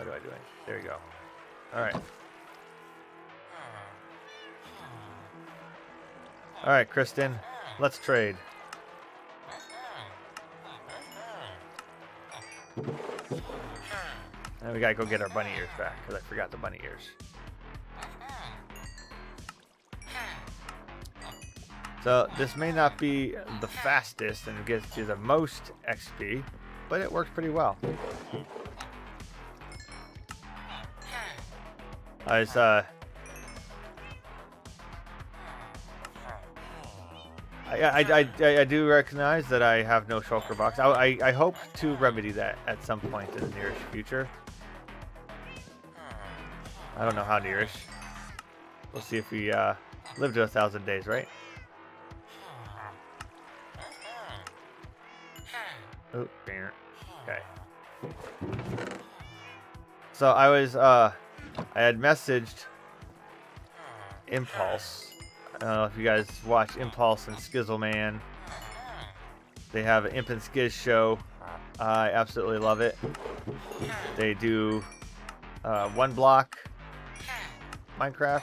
am I doing? There you go. Alright. Alright, Kristen. Let's trade. And we gotta go get our bunny ears back because I forgot the bunny ears. So this may not be the fastest and it gets you the most XP, but it works pretty well. I do recognize that I have no shulker box. I hope to remedy that at some point in the nearest future. I don't know how nearish. We'll see if we live to 1,000 days, right? Oh, okay. So I had messaged Impulse. I don't know if you guys watch Impulse and Skizzleman. They have an Imp and Skiz show. I absolutely love it. They do one block Minecraft.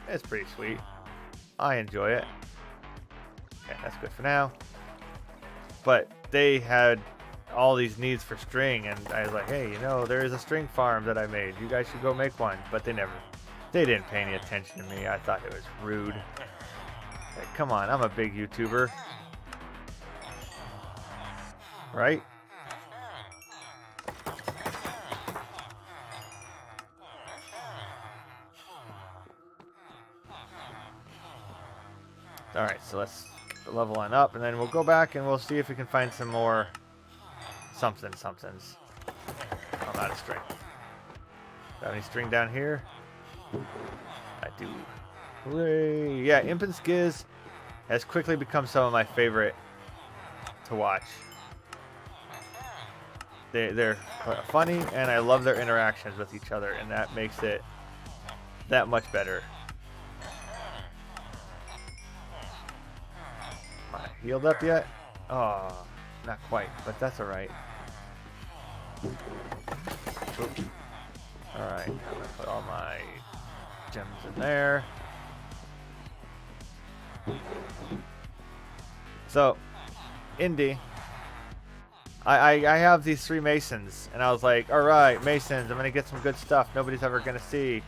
It's pretty sweet. I enjoy it. Okay, that's good for now. But they had all these needs for string, and I was like, hey, you know, there is a string farm that I made. You guys should go make one. But they didn't pay any attention to me. I thought it was rude. Like, come on, I'm a big YouTuber. Right? Alright, so let's level on up, and then we'll go back and we'll see if we can find some more somethings. Oh, not a string. Got any string down here? I do. Hooray. Yeah, Imp and Skiz has quickly become some of my favorite to watch. They're funny, and I love their interactions with each other, and that makes it that much better. Am I healed up yet? Oh, not quite, but that's alright. Alright, I'm gonna put all my gems in there. So, Indy, I have these 3 masons, and I was like, alright, masons, I'm gonna get some good stuff nobody's ever gonna see.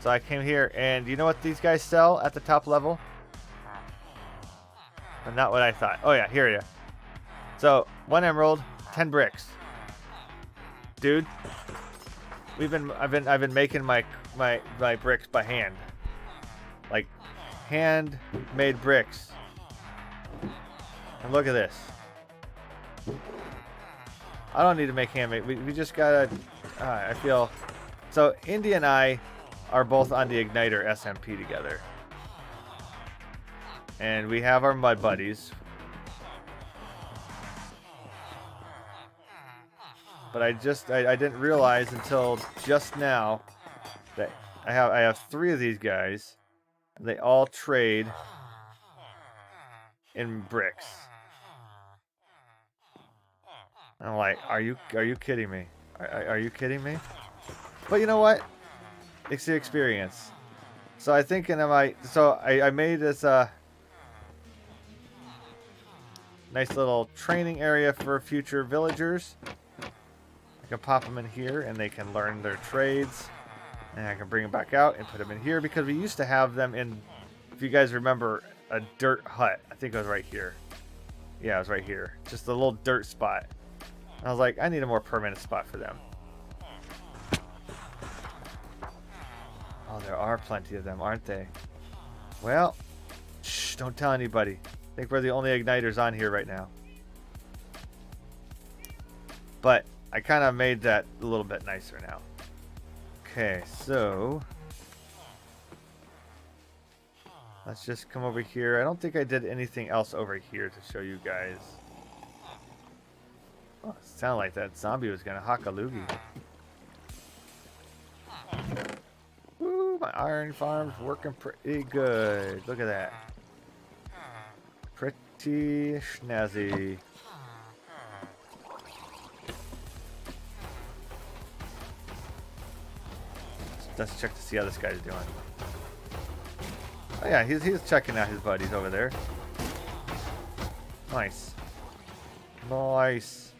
So I came here, and you know what these guys sell at the top level? But not what I thought. Oh yeah, here you. So 1 emerald, 10 bricks. Dude, I've been making my bricks by hand. Like handmade bricks. And look at this. I don't need to make handmade. We just gotta. I feel. So Indy and I are both on the Igniter SMP together, and we have our mud buddies. But I didn't realize until just now that I have 3 of these guys, and they all trade in bricks. And I'm like, are you kidding me? Are you kidding me? But you know what? It's the experience. So I think I made this nice little training area for future villagers. I can pop them in here and they can learn their trades. And I can bring them back out and put them in here because we used to have them in, if you guys remember, a dirt hut. I think it was right here. Yeah, it was right here. Just a little dirt spot. And I was like, I need a more permanent spot for them. Oh, there are plenty of them, aren't they? Well, shh, don't tell anybody. I think we're the only igniters on here right now. But I kind of made that a little bit nicer now. Okay, so let's just come over here. I don't think I did anything else over here to show you guys. Oh, it sounded like that zombie was gonna hock a loogie. Woo, my iron farm's working pretty good. Look at that. Pretty snazzy. Let's check to see how this guy's doing. Oh yeah, he's checking out his buddies over there. Nice. Nice.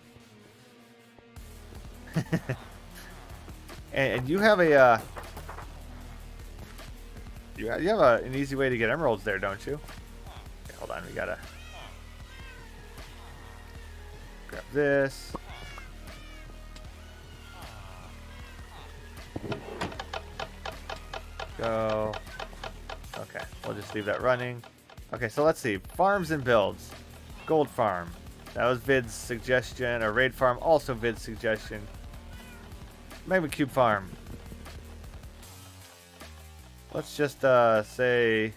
and you have a you have an easy way to get emeralds there, don't you? Okay, hold on, we gotta grab this. Go. Okay, we'll just leave that running. Okay, so let's see. Farms and builds. Gold farm. That was Vid's suggestion. Or raid farm, also Vid's suggestion. Magma cube farm. Let's just say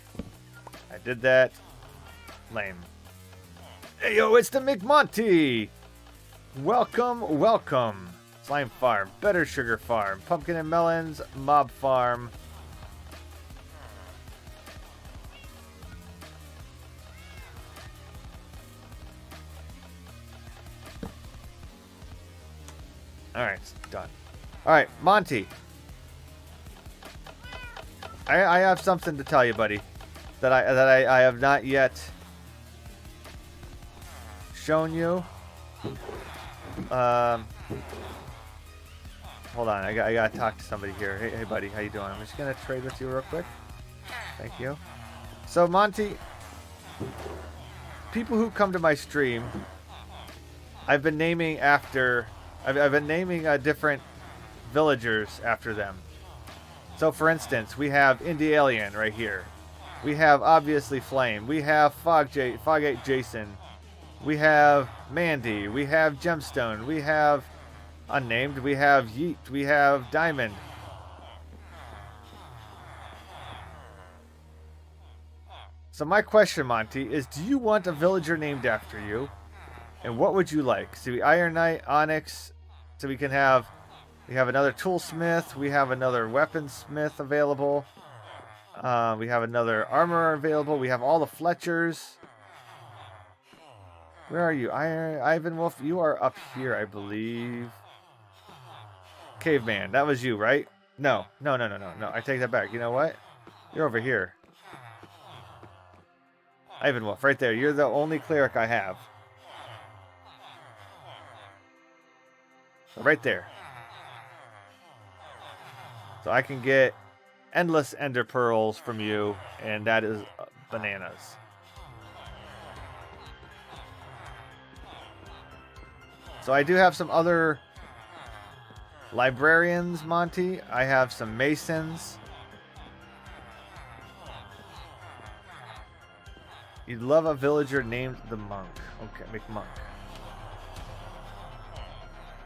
I did that. Lame. Hey yo, it's the McMonty! Welcome, welcome. Slime farm, better sugar farm, pumpkin and melons, mob farm. Alright, done. Alright, Monty. I have something to tell you, buddy. That I have not yet shown you. Hold on, I gotta talk to somebody here. Hey buddy, how you doing? I'm just gonna trade with you real quick. Thank you. So Monty, people who come to my stream, I've been naming after. I've been naming different villagers after them. So for instance, we have Indie Alien right here. We have obviously Flame. We have Fogate Jason. We have Mandy. We have Gemstone. We have Unnamed. We have Yeet. We have Diamond. So my question, Monty, is do you want a villager named after you? And what would you like? So Iron Knight, Onyx. So we have another toolsmith. We have another weaponsmith available. We have another armorer available. We have all the Fletchers. Where are you? Ivan Wolf, you are up here, I believe. Caveman, that was you, right? No. I take that back. You know what? You're over here. Ivan Wolf, right there. You're the only cleric I have. Right there. So I can get endless ender pearls from you, and that is bananas. So I do have some other librarians, Monty. I have some masons. You'd love a villager named the Monk. Okay, McMonk.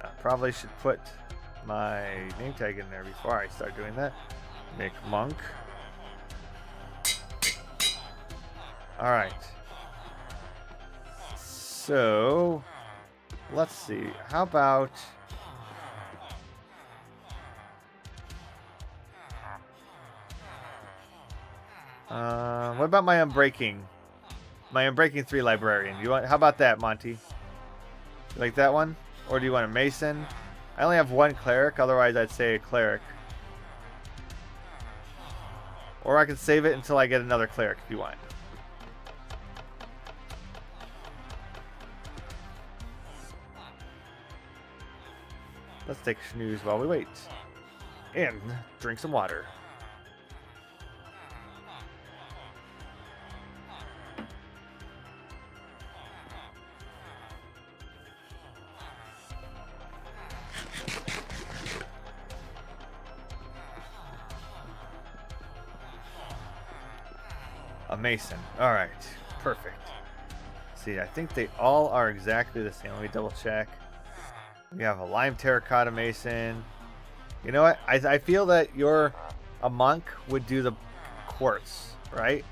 I probably should put my name tag in there before I start doing that. McMonk. Alright. So, let's see. How about... what about my Unbreaking? My Unbreaking 3 librarian. How about that, Monty? You like that one? Or do you want a mason? I only have one cleric, otherwise I'd say a cleric. Or I can save it until I get another cleric if you want. Let's take a snooze while we wait. And drink some water. A mason. Alright. Perfect. See, I think they all are exactly the same. Let me double check. We have a lime terracotta mason. You know what? I feel that a monk would do the quartz, right?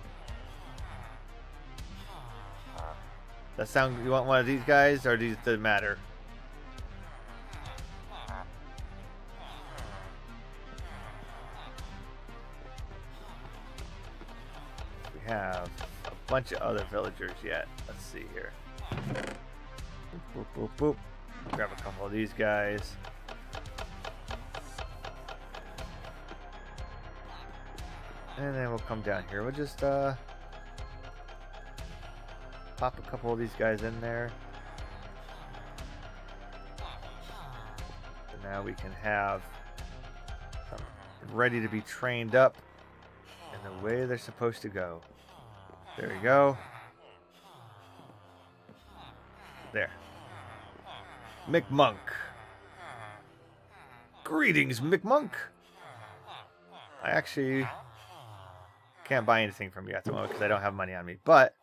That sound, you want one of these guys, or does it matter? We have a bunch of other villagers yet. Let's see here. Boop, boop, boop. Grab a couple of these guys. And then we'll come down here. We'll just pop a couple of these guys in there. So now we can have them ready to be trained up in the way they're supposed to go. There we go. There. McMonk. Greetings, McMonk. I actually can't buy anything from you at the moment because I don't have money on me. But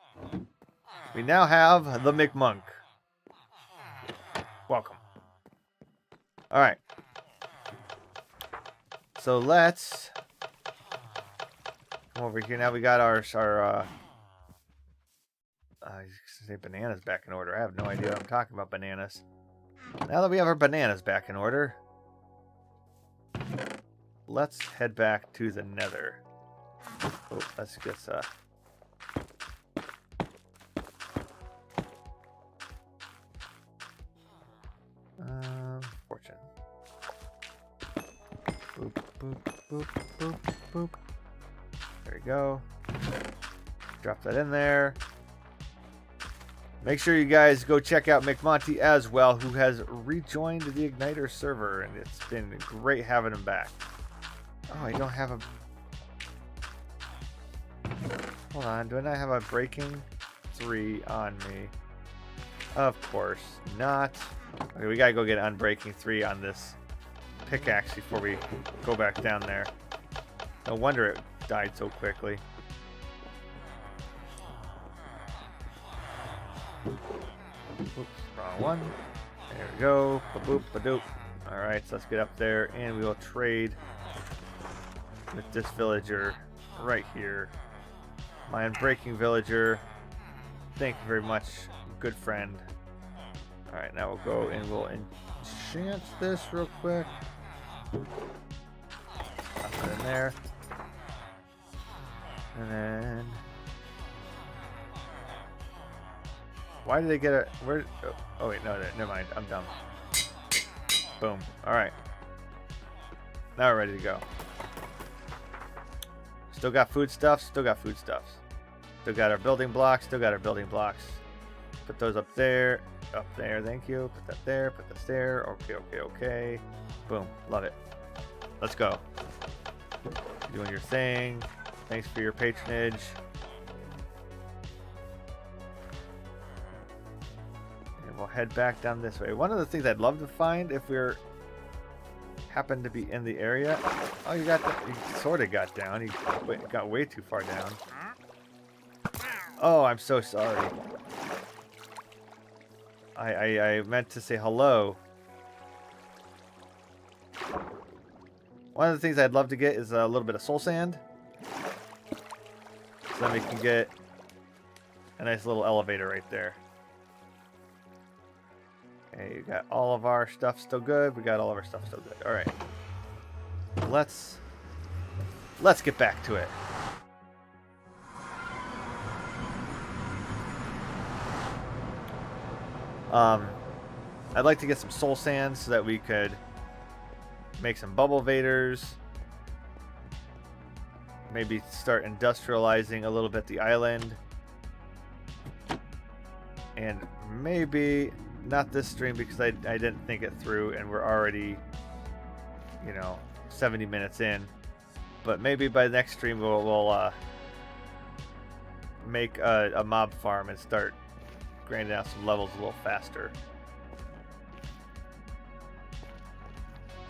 we now have the McMonk. Welcome. All right. So let's come over here. Now we got our I say bananas back in order. I have no idea what I'm talking about, bananas. Now that we have our bananas back in order, let's head back to the Nether. Oh, let's get fortune. Boop, boop, boop, boop, boop. There we go. Drop that in there. Make sure you guys go check out McMonty as well, who has rejoined the Igniter server, and it's been great having him back. Oh, I don't have a... Hold on, do I not have a breaking 3 on me? Of course not. Okay, we gotta go get unbreaking 3 on this pickaxe before we go back down there. No wonder it died so quickly. Oops, wrong one. There we go. Ba-boop, ba-doop. Alright, so let's get up there and we will trade with this villager right here. My unbreaking villager. Thank you very much, good friend. Alright, now we'll go and we'll enchant this real quick. Pop it in there. And then... Why did they get it? Where? Oh wait, no, never mind. I'm dumb. Boom. All right. Now we're ready to go. Still got foodstuffs. Still got foodstuffs. Still got our building blocks. Still got our building blocks. Put those up there. Up there. Thank you. Put that there. Put this there. Okay. Okay. Okay. Boom. Love it. Let's go. You're doing your thing. Thanks for your patronage. We'll head back down this way. One of the things I'd love to find if we're happen to be in the area. Oh, you sort of got down. You got way too far down. Oh, I'm so sorry. I meant to say hello. One of the things I'd love to get is a little bit of soul sand. So then we can get a nice little elevator right there. Okay, you got all of our stuff still good. We got all of our stuff still good. All right. Let's get back to it. I'd like to get some soul sand so that we could make some bubble vaders. Maybe start industrializing a little bit the island. And maybe not this stream because I didn't think it through and we're already, 70 minutes in. But maybe by the next stream we'll make a mob farm and start grinding out some levels a little faster.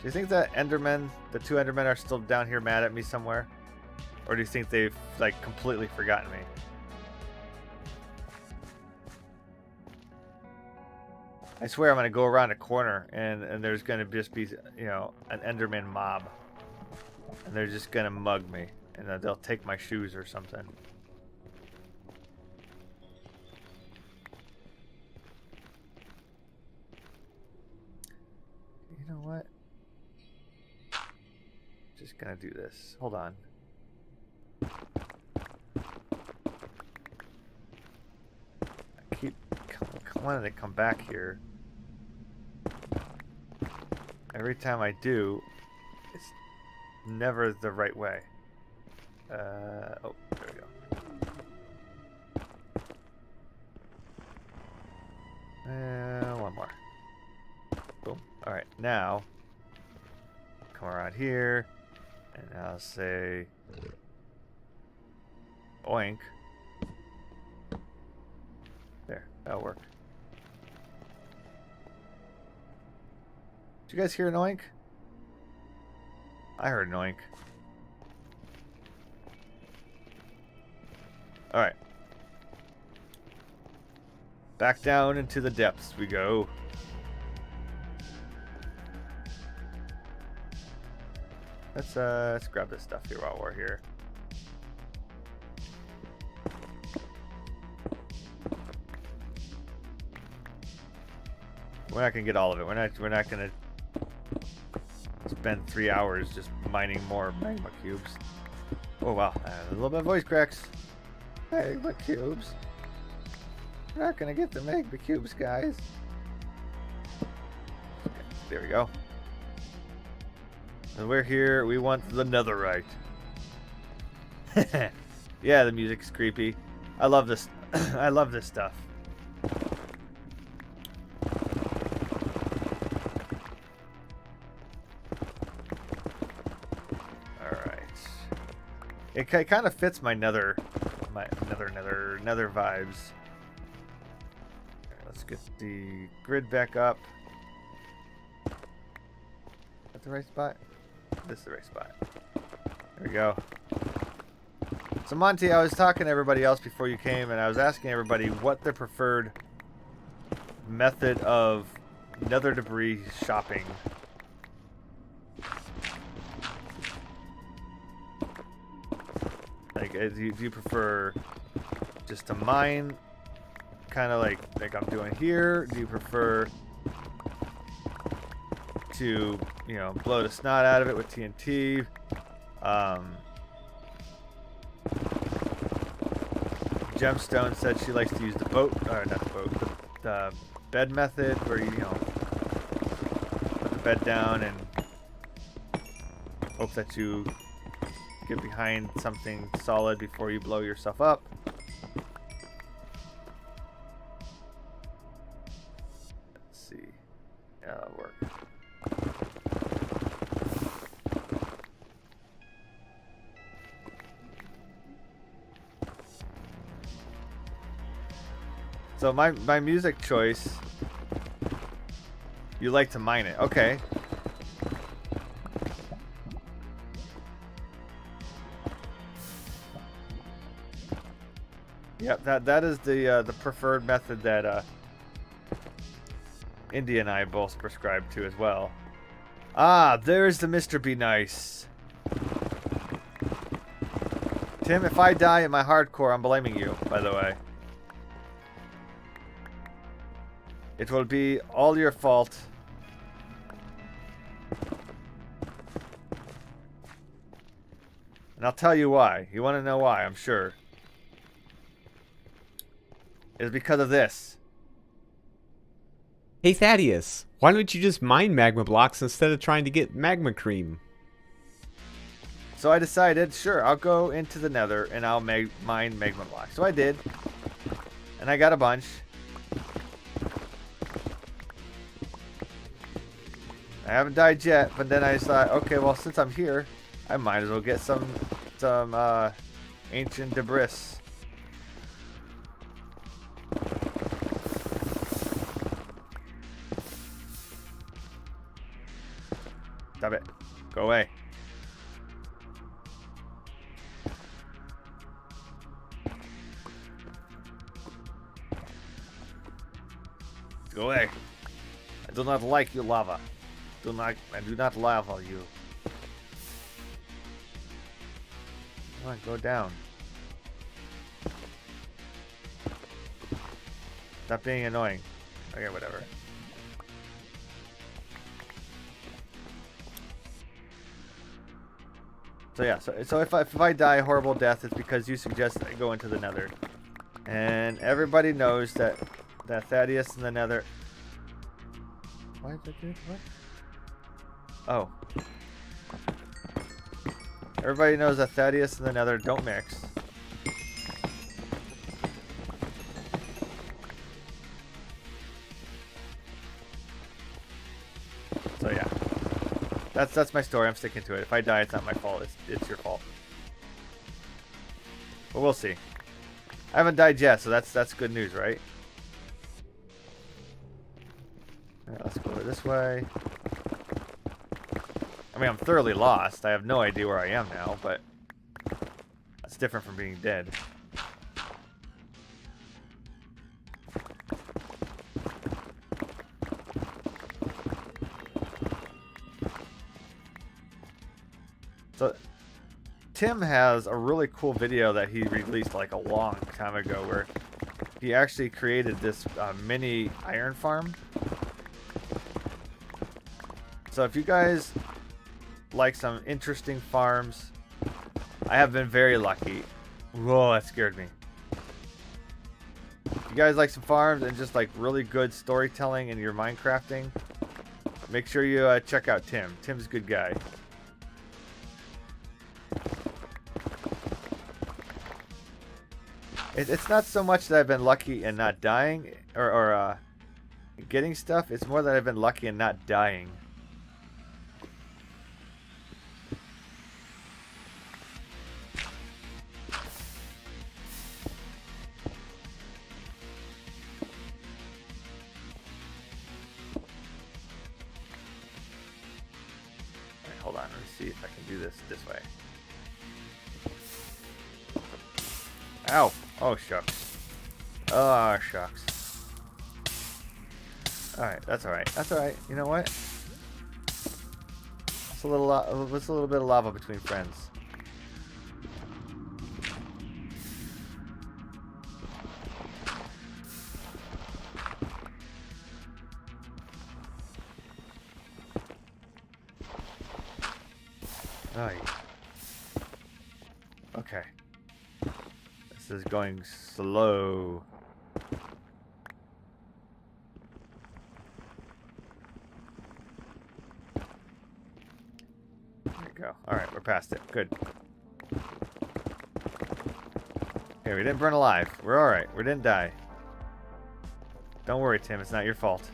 Do you think that Endermen, the 2 Endermen, are still down here mad at me somewhere? Or do you think they've completely forgotten me? I swear I'm going to go around a corner and there's going to just be, an Enderman mob. And they're just going to mug me. And then they'll take my shoes or something. You know what? Just going to do this. Hold on. I keep wanting to come back here. Every time I do, it's never the right way. Oh, there we go. Alright, now come around here and I'll say oink. There, that'll work. Did you guys hear an oink? I heard an oink. Alright. Back down into the depths we go. Let's grab this stuff here while we're here. We're not gonna get all of it. We're not gonna spend 3 hours just mining more magma cubes. Oh wow, a little bit of voice cracks. Magma cubes. We're not gonna get the magma cubes, guys. There we go. And we're here. We want the netherite. Yeah, the music's creepy. I love this. I love this stuff. It kind of fits my nether vibes. Okay, let's get the grid back up. Is that the right spot? This is the right spot. There we go. So Monty, I was talking to everybody else before you came, and I was asking everybody what their preferred method of nether debris shopping. Like, do you prefer just to mine, kind of like I'm doing here? Do you prefer to, you know, blow the snot out of it with TNT? Gemstone said she likes to use the boat, or not the boat, the bed method, where you know, put the bed down and hope that you get behind something solid before you blow yourself up. Let's see. Yeah, that'll work. So my music choice, you like to mine it. Okay. Yep, that is the preferred method that Indy and I both prescribe to as well. Ah, there's the Mr. Be Nice. Tim, if I die in my hardcore, I'm blaming you, by the way. It will be all your fault. And I'll tell you why. You want to know why, I'm sure. It's because of this. Hey Thaddius, why don't you just mine magma blocks instead of trying to get magma cream? So I decided, sure, I'll go into the nether and I'll mine magma blocks. So I did. And I got a bunch. I haven't died yet, but then I thought, okay, well, since I'm here, I might as well get some ancient debris. Stop it. Go away. Go away. I do not like you, lava. I do not lava you. Come on, go down. Stop being annoying. Okay, whatever. So yeah, so if I die a horrible death, it's because you suggest I go into the nether. And everybody knows that Thaddius in the nether... Why did I do what? Oh. Everybody knows that Thaddius and the nether don't mix. So yeah, that's my story. I'm sticking to it. If I die, it's not my fault. It's your fault. But we'll see. I haven't died yet, so that's good news, right? Alright, let's go this way. I mean, I'm thoroughly lost. I have no idea where I am now, but that's different from being dead. So, Tim has a really cool video that he released like a long time ago where he actually created this mini iron farm. So if you guys like some interesting farms, I have been very lucky. Whoa, that scared me. If you guys like some farms and just like really good storytelling in your Minecrafting, make sure you check out Tim. Tim's a good guy. It's not so much that I've been lucky and not dying or getting stuff. It's more that I've been lucky and not dying. Alright, hold on. Let me see if I can do this way. Ow. Oh, shucks. Oh, shucks. Alright, that's alright. That's alright. You know what? It's a little bit of lava between friends. Oh, yeah. Okay. This is going slow. There we go. Alright, we're past it. Good. Okay, we didn't burn alive. We're alright. We didn't die. Don't worry, Tim. It's not your fault.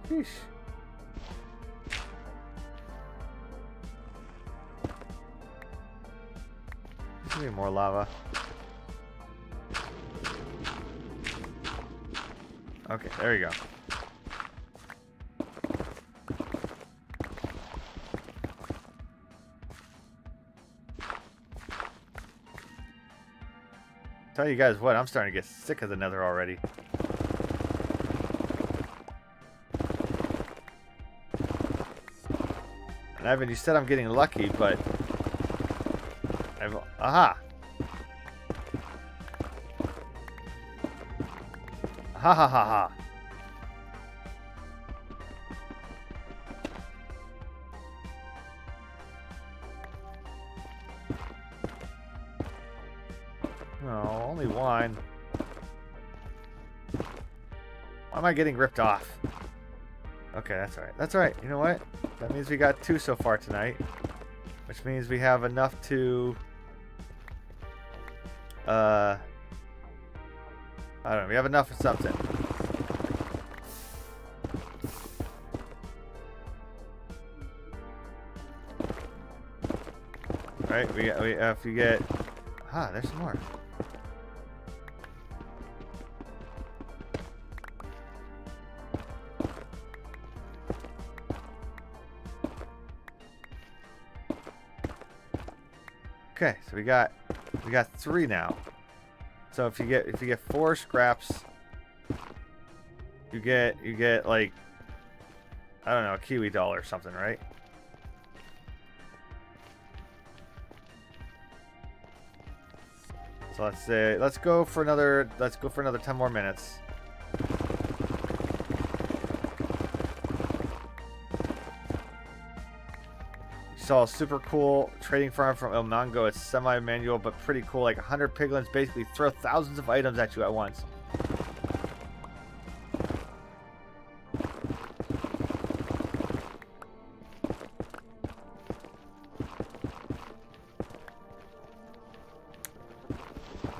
Sheesh. There's gonna be more lava. Okay, there you go. Tell you guys what, I'm starting to get sick of the Nether already. And Evan, you said I'm getting lucky, but aha! Ha ha ha ha! No, only one. Why am I getting ripped off? Okay, that's alright. That's alright. You know what? That means we got 2 so far tonight. Which means we have enough to... I don't know. We have enough of something. Right? If you get... Ah, there's some more. Okay, so we got 3 now. So if you get 4 scraps, you get like, I don't know, a Kiwi doll or something, right? So let's go for another 10 more minutes. saw a super cool trading farm from El Mango. It's semi-manual, but pretty cool. Like 100 piglins basically throw thousands of items at you at once.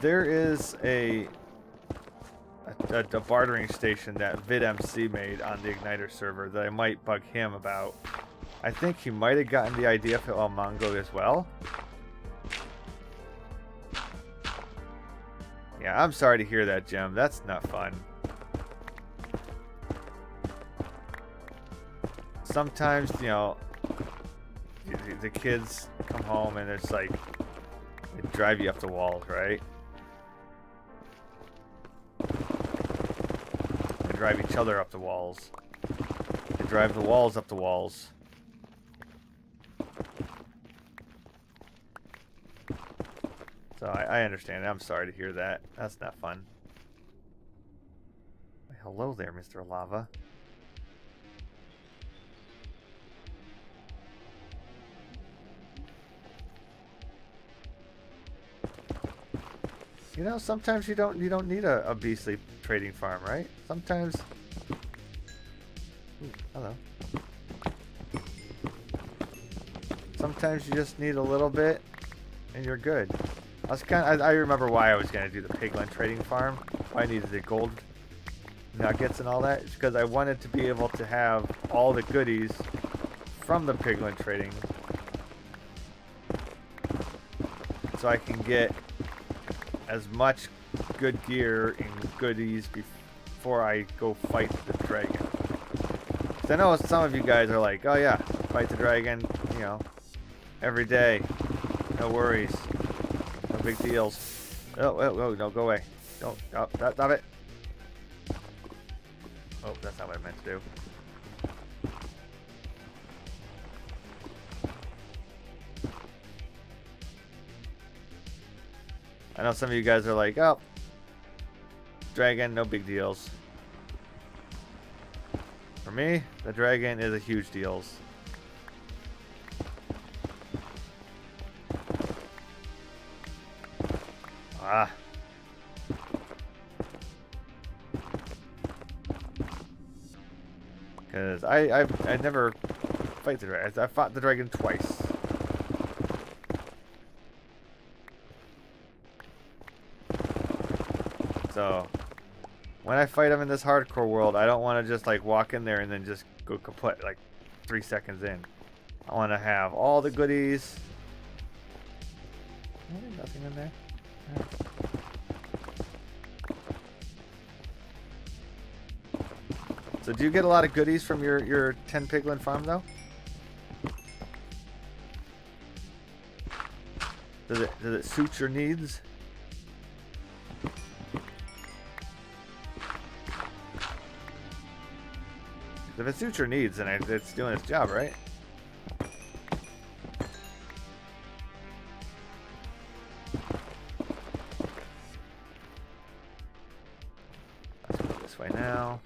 There is a bartering station that VidMC made on the Igniter server that I might bug him about. I think he might have gotten the idea for El Mango as well. Yeah, I'm sorry to hear that, Jim. That's not fun. Sometimes, you know, the kids come home and it's like, they drive you up the walls, right? They drive each other up the walls. They drive the walls up the walls. So I understand. I'm sorry to hear that. That's not fun. Hello there, Mr. Lava. You know, sometimes you don't need a beastly trading farm, right? Sometimes. Ooh, hello. Sometimes you just need a little bit, and you're good. I remember why I was gonna do the piglin trading farm. Why I needed the gold nuggets and all that. It's because I wanted to be able to have all the goodies from the piglin trading, so I can get as much good gear and goodies before I go fight the dragon. 'Cause I know some of you guys are like, oh yeah, fight the dragon, you know, every day, no worries, no big deals. Oh, no, go away. Don't, oh, stop it. Oh, that's not what I meant to do. I know some of you guys are like, oh, dragon, no big deals. For me, the dragon is a huge deals. Ah. Because I never fight the dragon. I fought the dragon twice. So, when I fight him in this hardcore world, I don't want to just like walk in there and then just go kaput like 3 seconds in. I want to have all the goodies. Oh, there's nothing in there. Right. So, do you get a lot of goodies from your 10 piglin farm though? Does it suit your needs? If it suits your needs, then it's doing its job, right? Let's go this way now.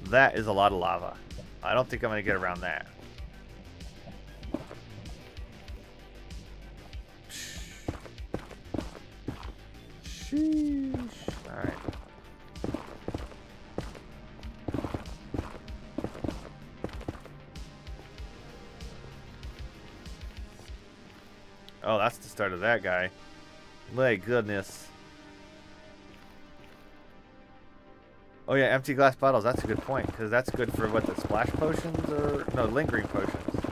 That is a lot of lava. I don't think I'm going to get around that. Sheesh. Alright. Oh, that's the start of that guy. My goodness. Oh yeah, empty glass bottles. That's a good point, because that's good for what, the splash potions or no, lingering potions.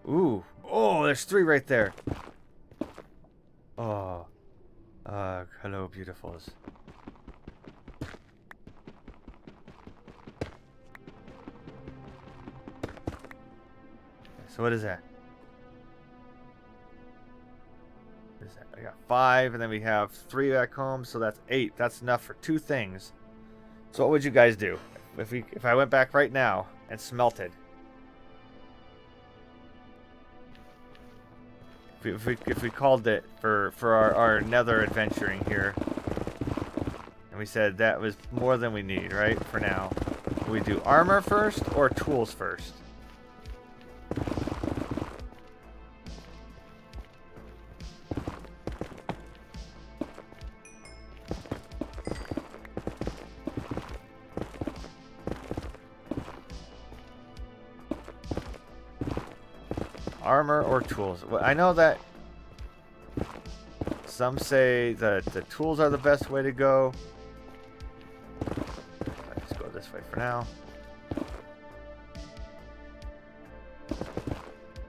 Ooh. Oh, there's 3 right there. Oh. Hello, beautifuls. So what is that? What is that? I got 5, and then we have 3 back home, so that's 8. That's enough for 2 things. So what would you guys do if I went back right now and smelted? if we called it for our Nether adventuring here, and we said that was more than we need, right? For now, we do armor first or tools first? Armor or tools? Well, I know that some say that the tools are the best way to go. Let's go this way for now.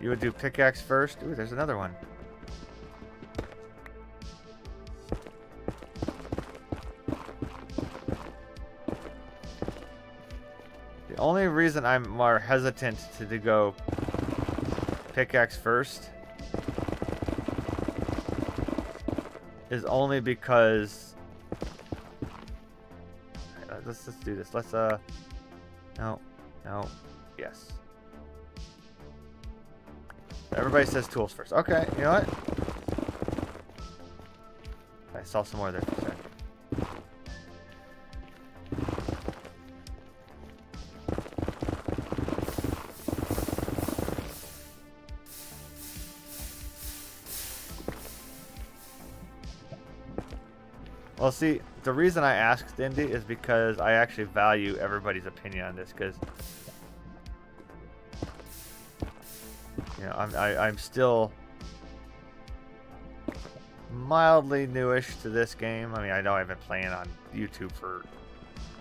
You would do pickaxe first. Ooh, there's another one. The only reason I'm more hesitant to go pickaxe first is only because let's do this. Let's no, yes. Everybody says tools first. Okay, you know what? I saw some more there for a second. Well, see, the reason I asked Indy is because I actually value everybody's opinion on this, because you know, I'm still mildly newish to this game. I mean, I know I've been playing on YouTube for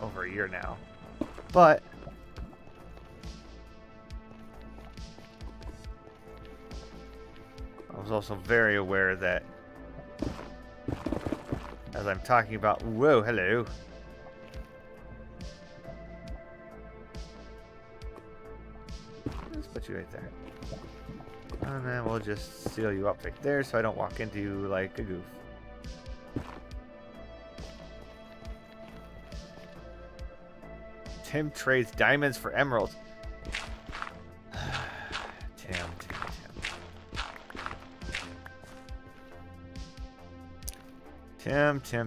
over a year now, but I was also very aware that as I'm talking about, whoa, hello. Let's put you right there. And then we'll just seal you up right there so I don't walk into you like a goof. Tim trades diamonds for emeralds.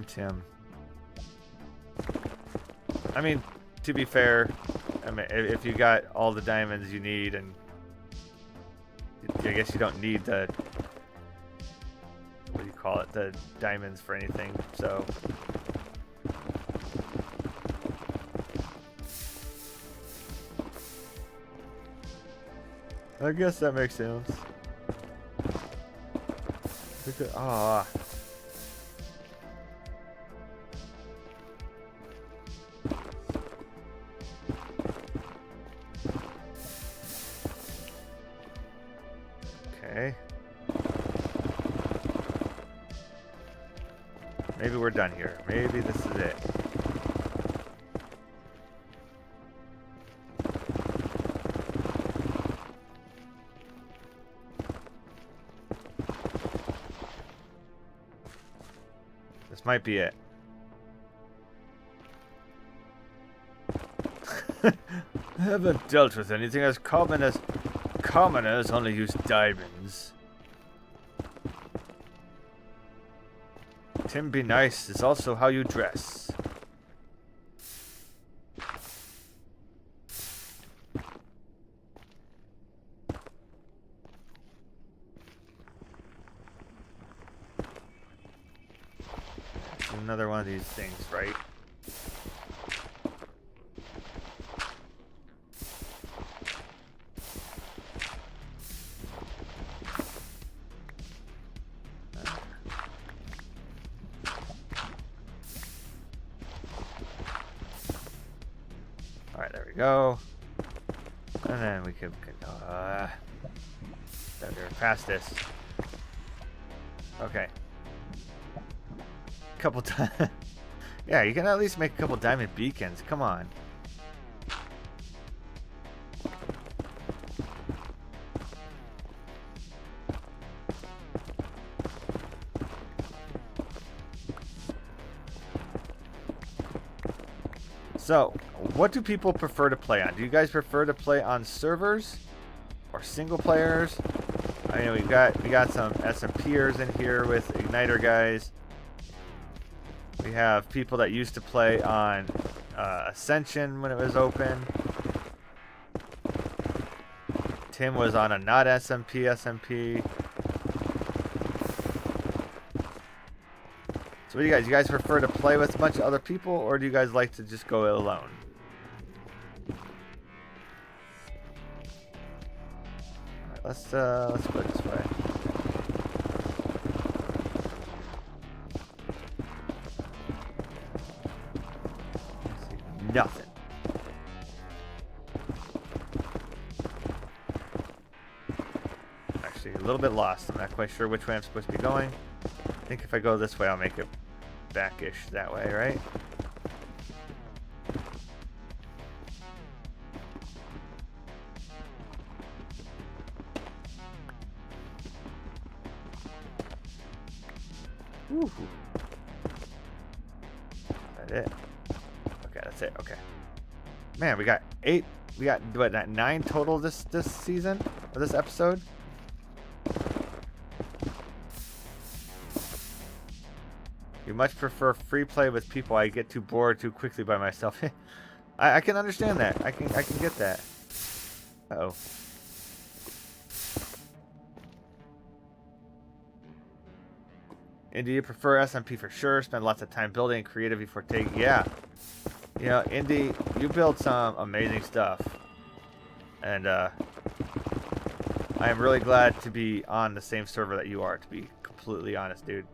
Tim. I mean, to be fair, I mean, if you got all the diamonds you need, and I guess you don't need the, what do you call it, the diamonds for anything, so. I guess that makes sense. Ah. Okay. Maybe we're done here. Maybe this is it. This might be it. I haven't dealt with anything as common as commoners only use diamonds. Tim be nice is also how you dress. Another one of these things, right? Alright, there we go. And then we can there, past this. Okay. Couple times. Yeah, you can at least make a couple diamond beacons. Come on. So, what do people prefer to play on? Do you guys prefer to play on servers or single players I mean, we got some SMPers in here with igniter guys. We have people that used to play on Ascension when it was open. Tim was on a not SMP. So what do you guys? You guys prefer to play with a bunch of other people, or do you guys like to just go alone? All right, let's go this way. Nothing. Actually, a little bit lost. I'm not quite sure which way I'm supposed to be going. I think if I go this way, I'll make it backish that way, right? Woo. Is that it? Okay, that's it. Okay. Man, we got 8. We got what? 9 total this season or this episode. You much prefer free play with people. I get too bored too quickly by myself. I can understand that. I can get that. Uh-oh. And do you prefer SMP for sure? Spend lots of time building and creative before taking. Yeah. You know, Indy, you build some amazing stuff. And I am really glad to be on the same server that you are, to be completely honest, dude.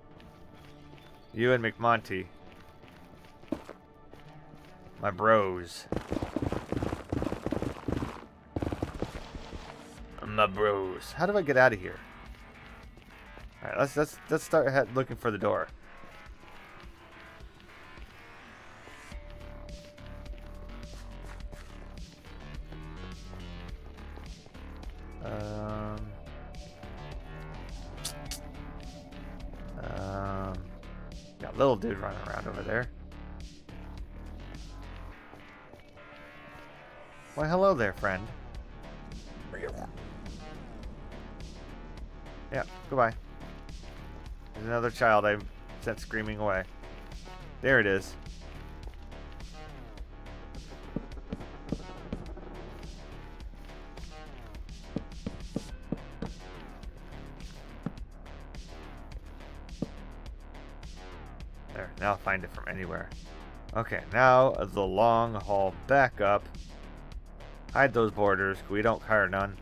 You and McMonty. My bros. My bros. How do I get out of here? Alright, let's start looking for the door. Got a little dude running around over there. Why, hello there, friend. Yeah, goodbye. There's another child I sent screaming away. There it is. There, now I'll find it from anywhere. Okay, now the long haul back up. Hide those borders, we don't hire none.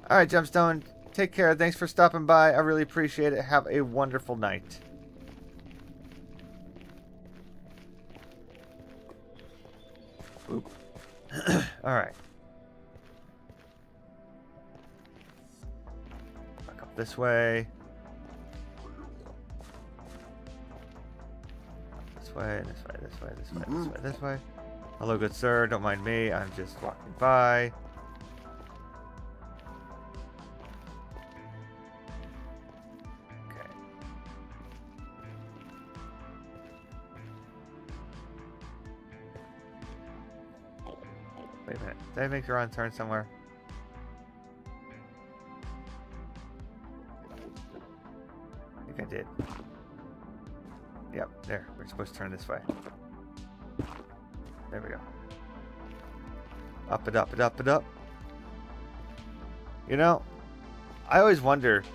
Alright, Jumpstone, take care. Thanks for stopping by. I really appreciate it. Have a wonderful night. Oop. Alright. Back up this way. This way, this way, this way, this way, this way, this way. Hello, good sir. Don't mind me. I'm just walking by. Okay. Wait a minute. Did I make a wrong turn somewhere? I think I did. Yep, there. We're supposed to turn this way. There we go. Up and up and up and up. You know, I always wonder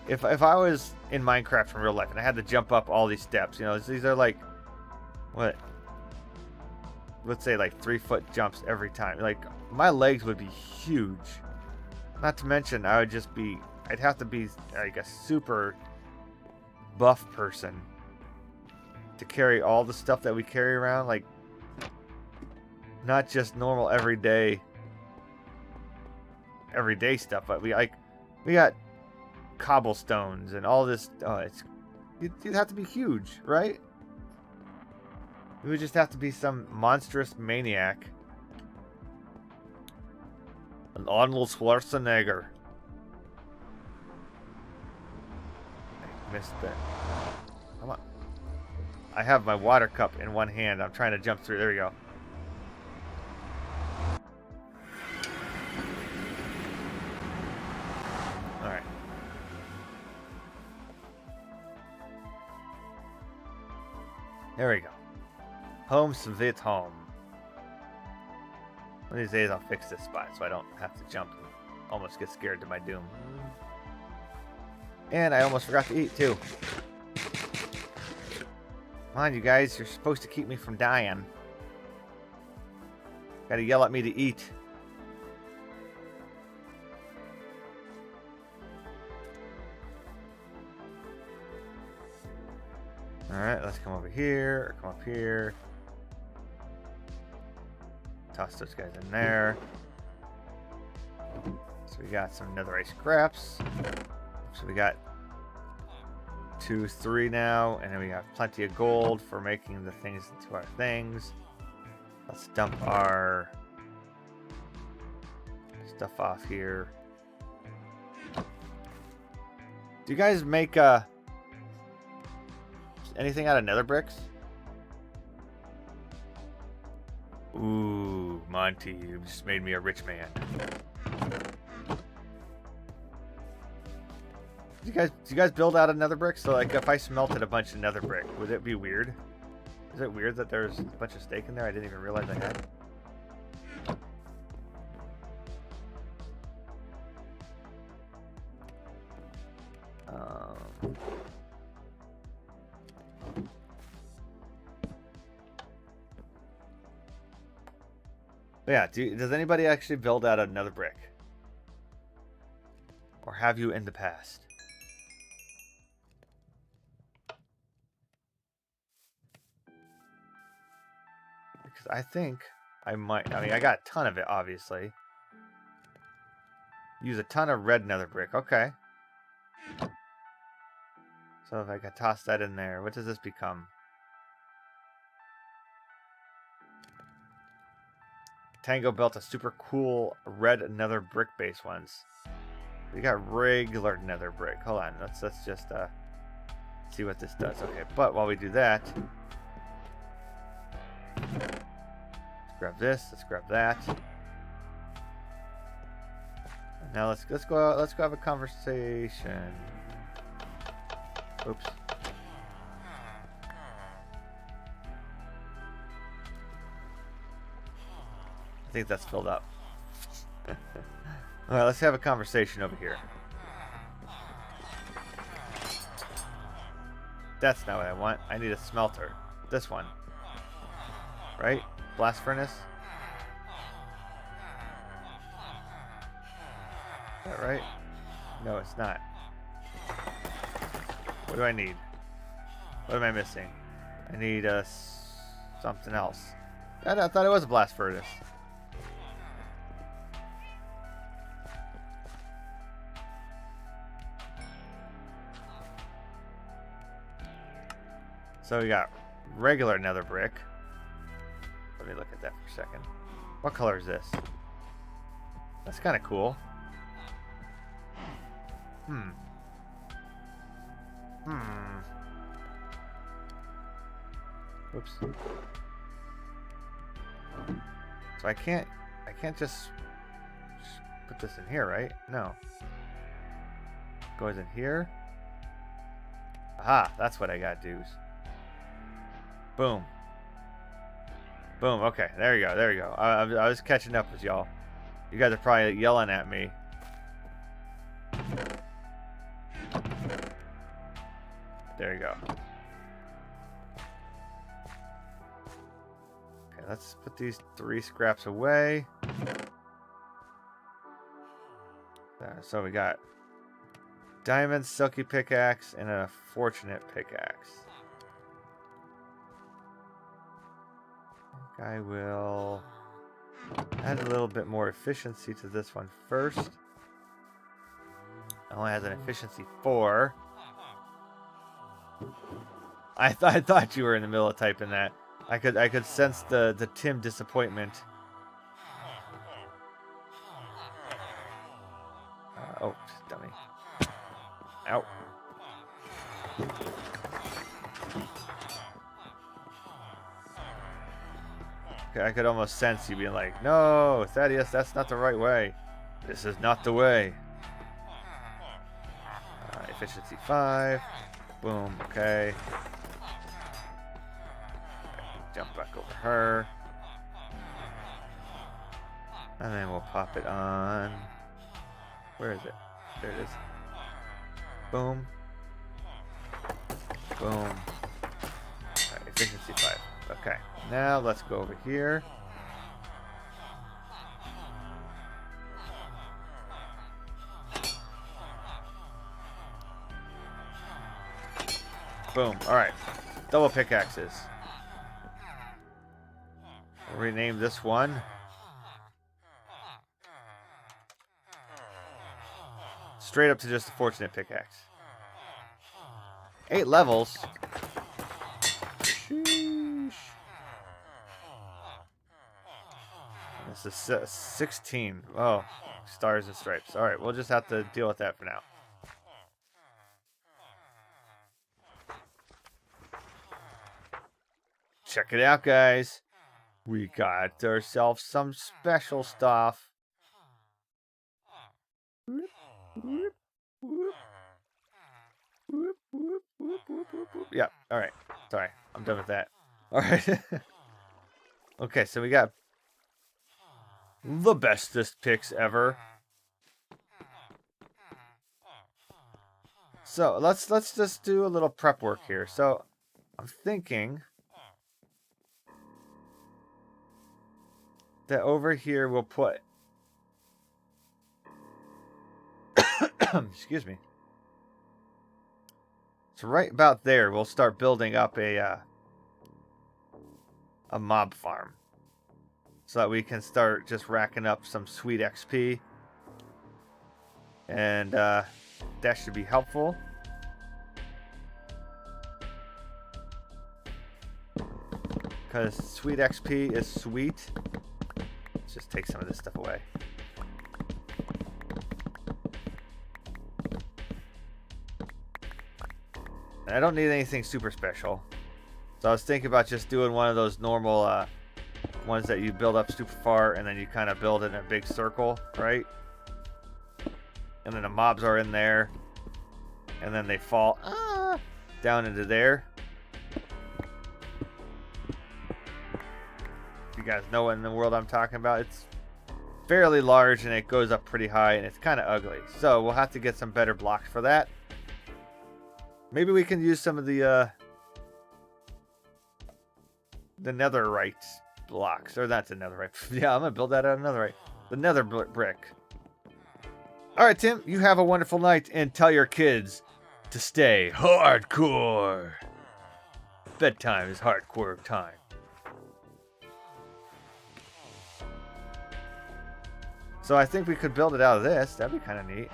if I was in Minecraft in real life and I had to jump up all these steps. You know, these are like, what? Let's say like 3-foot jumps every time. Like, my legs would be huge. Not to mention, I'd have to be like a super buff person to carry all the stuff that we carry around, like not just normal everyday stuff, but we got cobblestones and all this. You'd have to be huge, right? We would just have to be some monstrous maniac An Arnold Schwarzenegger. I missed it. Come on. I have my water cup in one hand. I'm trying to jump through. There we go. Alright. There we go. Home sweet home. One of these days I'll fix this spot so I don't have to jump and almost get scared to my doom. And I almost forgot to eat too. Come on, you guys. You're supposed to keep me from dying. Gotta yell at me to eat. Alright, let's come over here. Or come up here. Toss those guys in there. So we got some netherite scraps. So we got 2, 3 now, and then we got plenty of gold for making the things into our things. Let's dump our stuff off here. Do you guys make anything out of nether bricks? Ooh, Monty, you just made me a rich man. Do you guys build out of nether brick? So like if I smelted a bunch of nether brick, would it be weird? Is it weird that there's a bunch of steak in there I didn't even realize I had? But yeah, does anybody actually build out of nether brick? Or have you in the past? Because I think I might. I mean, I got a ton of it, obviously. Use a ton of red nether brick. Okay. So if I could toss that in there, what does this become? Tango built a super cool red nether brick base once. We got regular nether brick. Hold on, let's just see what this does. Okay, but while we do that, let's grab this. Let's grab that. And now let's go have a conversation. Oops. I think that's filled up. Alright, let's have a conversation over here. That's not what I want. I need a smelter. This one. Right? Blast furnace? Is that right? No, it's not. What do I need? What am I missing? I need something else. I thought it was a blast furnace. So we got regular nether brick. Let me look at that for a second. What color is this? That's kind of cool. Oops. So I can't just put this in here, right? No. Goes in here. Aha, that's what I gotta do. Boom. Boom. Okay, there you go. There you go. I was catching up with y'all. You guys are probably yelling at me. There you go. Okay, let's put these 3 scraps away. There, so we got diamond, silky pickaxe, and a fortunate pickaxe. I will add a little bit more efficiency to this one first. It only has an efficiency 4. I thought you were in the middle of typing that. I could sense the Tim disappointment. Oh, dummy. Ow. Okay, I could almost sense you being like, no, Thaddius, that's not the right way. This is not the way. Efficiency 5. Boom, okay. Jump back over her. And then we'll pop it on. Where is it? There it is. Boom. Boom. Alright, efficiency 5. Okay. Now let's go over here. Boom. Alright. Double pickaxes. We'll rename this one. Straight up to just a fortunate pickaxe. 8 levels. Sheesh. This is 16. Oh, stars and stripes. Alright, we'll just have to deal with that for now. Check it out, guys. We got ourselves some special stuff. Yeah, alright. Sorry, I'm done with that. Alright. Okay, so we got the bestest picks ever. So let's just do a little prep work here. So I'm thinking that over here we'll put excuse me. So right about there we'll start building up a mob farm, so that we can start just racking up some sweet XP, and that should be helpful. Because sweet XP is sweet. Let's just take some of this stuff away. And I don't need anything super special. So I was thinking about just doing one of those normal ones that you build up super far and then you kind of build it in a big circle, right? And then the mobs are in there. And then they fall down into there. You guys know what in the world I'm talking about. It's fairly large and it goes up pretty high and it's kind of ugly. So we'll have to get some better blocks for that. Maybe we can use some of the netherite blocks. Or that's a netherite. Yeah, I'm going to build that out of netherite. The nether brick. Alright, Tim, you have a wonderful night and tell your kids to stay hardcore. Bedtime is hardcore time. So I think we could build it out of this. That'd be kind of neat.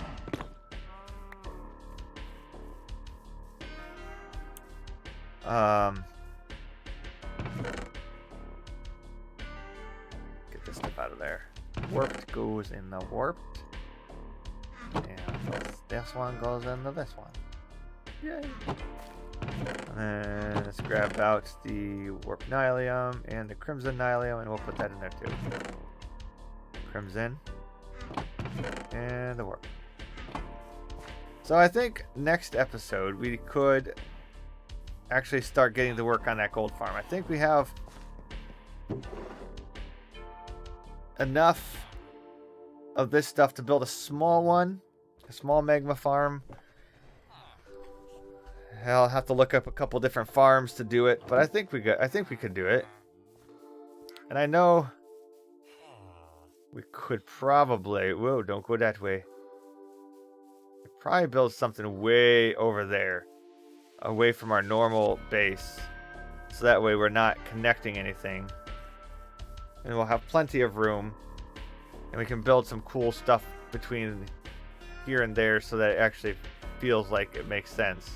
Get this stuff out of there. Warped goes in the warped. And this one goes into this one. Yay. And then let's grab out the warp nylium and the crimson nylium and we'll put that in there too. Crimson. And the warp. So I think next episode we could actually start getting to work on that gold farm. I think we have enough of this stuff to build a small one, a small magma farm. I'll have to look up a couple different farms to do it, but I think we could do it. And I know we could probably, whoa, don't go that way. We'd probably build something way over there, away from our normal base, so that way we're not connecting anything, and we'll have plenty of room, and we can build some cool stuff between here and there so that it actually feels like it makes sense.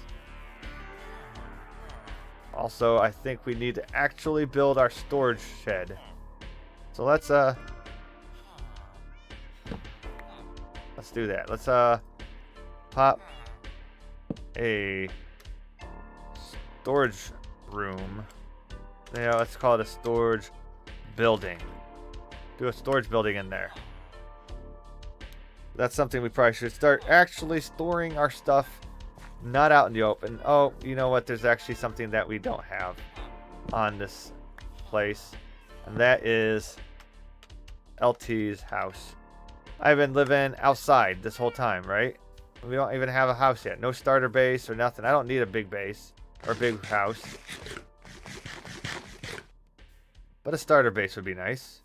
Also, I think we need to actually build our storage shed, so let's Let's do that. Let's pop a storage room. Yeah, let's call it a storage building. Do a storage building in there. That's something we probably should start actually storing our stuff, not out in the open. Oh, you know what? There's actually something that we don't have on this place, and that is LT's house. I've been living outside this whole time, right? We don't even have a house yet. No starter base or nothing. I don't need a big base or a big house. But a starter base would be nice.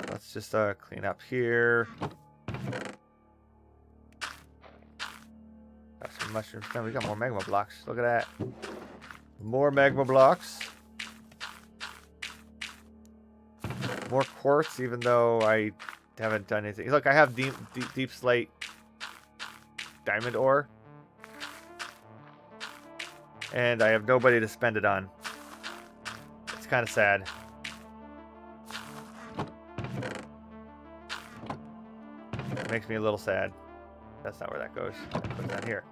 Let's just clean up here. Got some mushrooms. Man, we got more magma blocks. Look at that. More magma blocks. More quartz, even though I haven't done anything. Look, I have deep slate diamond ore. And I have nobody to spend it on. It's kind of sad. It makes me a little sad. That's not where that goes. That goes down here.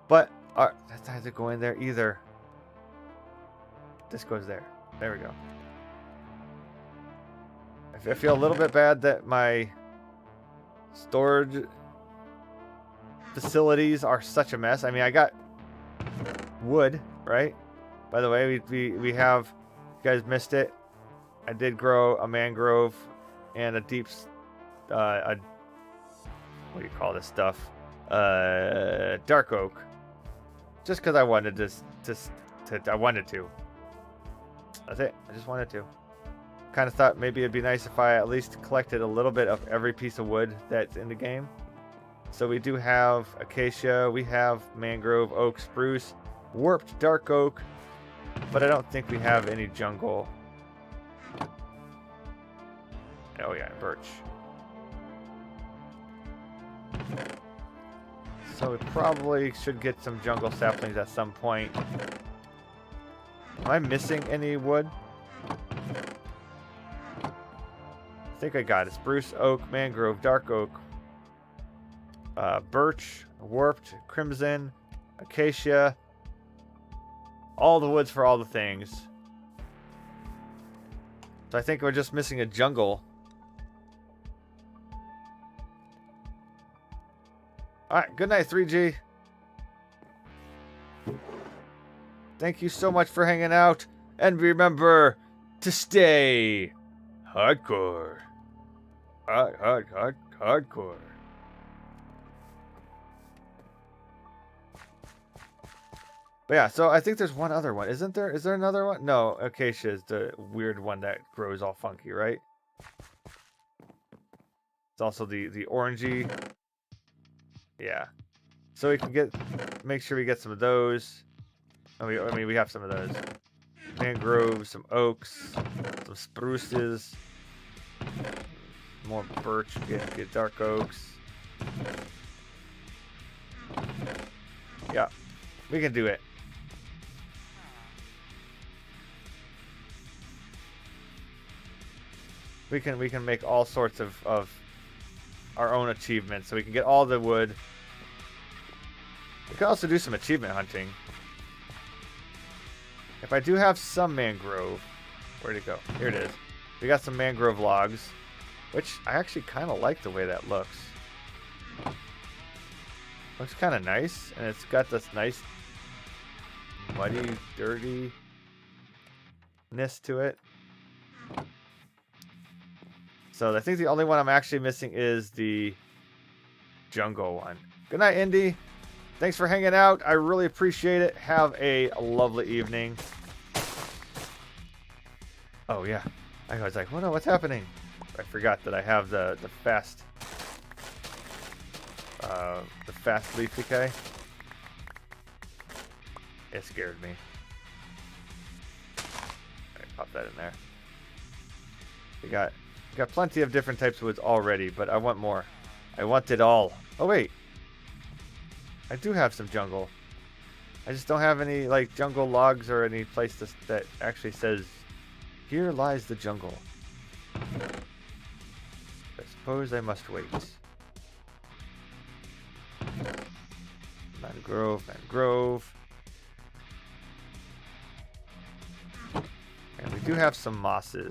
But that doesn't go in there either. This goes there. There we go. I feel a little bit bad that my storage facilities are such a mess. I mean, I got wood, right? By the way, we have, you guys missed it. I did grow a mangrove and a deep, what do you call this stuff? Dark oak. Just because I wanted I wanted to. That's it. I just wanted to. Kind of thought maybe it'd be nice if I at least collected a little bit of every piece of wood that's in the game. So we do have acacia, we have mangrove, oak, spruce, warped dark oak, but I don't think we have any jungle. Oh yeah, birch. So we probably should get some jungle saplings at some point. Am I missing any wood? I think I got it. Spruce, oak, mangrove, dark oak, birch, warped, crimson, acacia. All the woods for all the things. So I think we're just missing a jungle. Alright, good night, 3G. Thank you so much for hanging out. And remember to stay hardcore. Hardcore. But yeah, so I think there's one other one. Isn't there? Is there another one? No, acacia is the weird one that grows all funky, right? It's also the orangey. Yeah. So we can make sure we get some of those. I mean, we have some of those. Mangroves, some oaks, some spruces, more birch, get dark oaks. Yeah, we can do it. We can make all sorts of our own achievements, so we can get all the wood. We can also do some achievement hunting. If I do have some mangrove, where'd it go? Here it is. We got some mangrove logs, which I actually kind of like the way that looks. Looks kind of nice, and it's got this nice muddy, dirtiness to it. So I think the only one I'm actually missing is the jungle one. Good night, Indy. Thanks for hanging out. I really appreciate it. Have a lovely evening. Oh, yeah. I was like, oh no, what's happening? I forgot that I have the fast leaf decay. It scared me. Alright, pop that in there. We got plenty of different types of woods already, but I want more. I want it all. Oh wait. I do have some jungle. I just don't have any like jungle logs or any place that actually says, here lies the jungle. suppose I must wait. Mangrove, mangrove. And we do have some mossy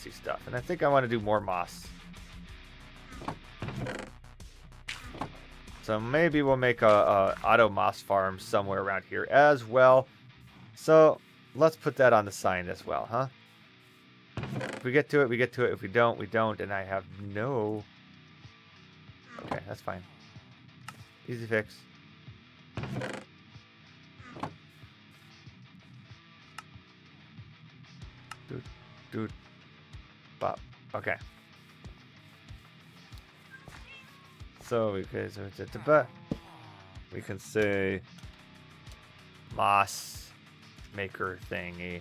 stuff. And I think I want to do more moss. So maybe we'll make a auto moss farm somewhere around here as well. So let's put that on the sign as well, huh? If we get to it, we get to it. If we don't, we don't. And I have no... Okay, that's fine. Easy fix. Dude. Bop. Okay. So we can say moss maker thingy.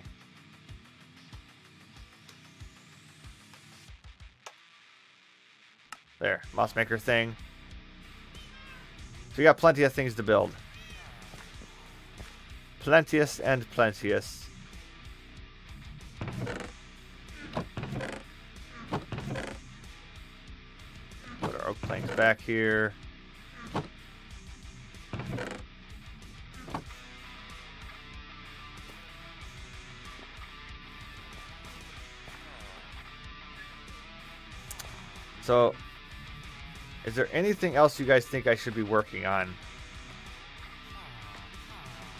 There, moss maker thing. So we got plenty of things to build. Plenteous and plenteous. Put our oak planks back here. So, is there anything else you guys think I should be working on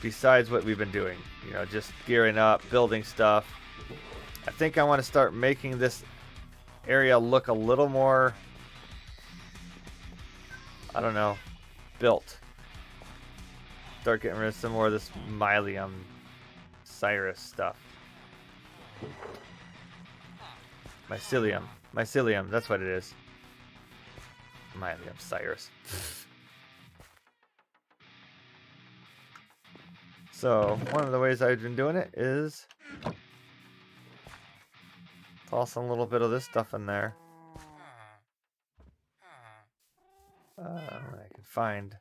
besides what we've been doing? You know, just gearing up, building stuff. I think I want to start making this area look a little more, I don't know, built. Start getting rid of some more of this mylium Cyrus stuff. Mycelium, that's what it is. Mylium Cyrus. So, one of the ways I've been doing it is toss a little bit of this stuff in there. What I can find.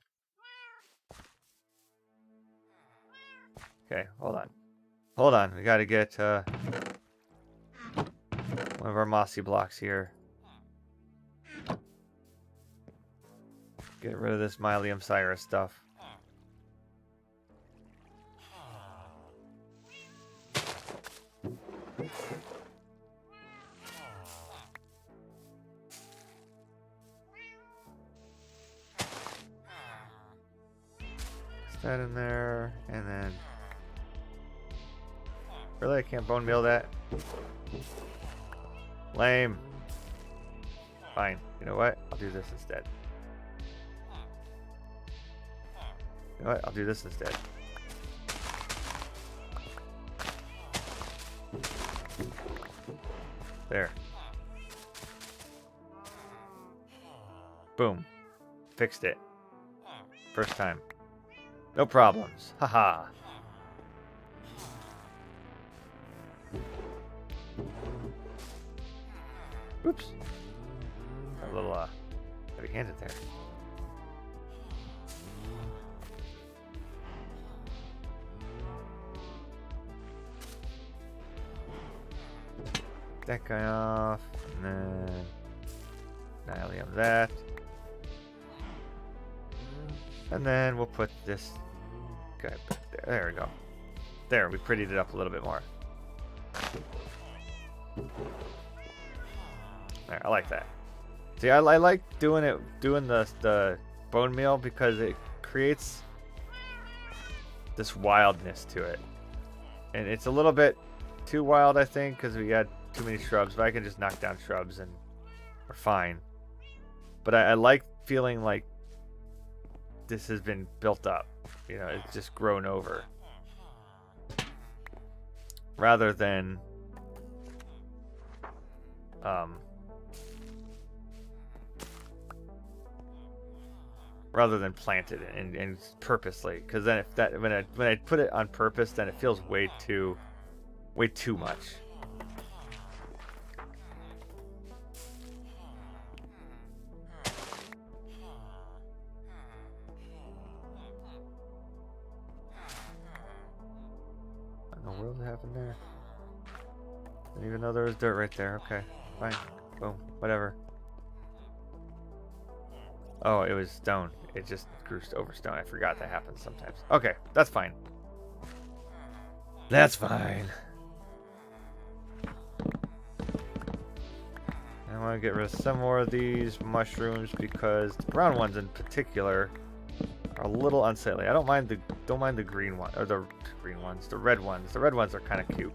Okay, hold on. We gotta get one of our mossy blocks here. Get rid of this Mylium Cyrus stuff. Put that in there, and then... Really? I can't bone meal that? Lame. Fine. You know what? I'll do this instead. You know what? I'll do this instead. There. Boom. Fixed it. First time. No problems. Haha. Oops. A little heavy-handed there. That guy off, and then Nylium that. And then we'll put this guy back there. There we go. There, we prettied it up a little bit more. There, I like that. See, I like doing the bone meal because it creates this wildness to it. And it's a little bit too wild, I think, because we got too many shrubs, but I can just knock down shrubs and we're fine. But I like feeling like this has been built up. You know, it's just grown over. Rather than planted and purposely, because then if that when I put it on purpose, then it feels way too much. What was happening there? Didn't even know there was dirt right there. Okay, fine. Boom. Whatever. Oh, it was stone. It just grew over stone. I forgot that happens sometimes. Okay, that's fine. That's fine. I want to get rid of some more of these mushrooms because the brown ones in particular are a little unsightly. I don't mind the green one or the green ones, the red ones. The red ones are kind of cute.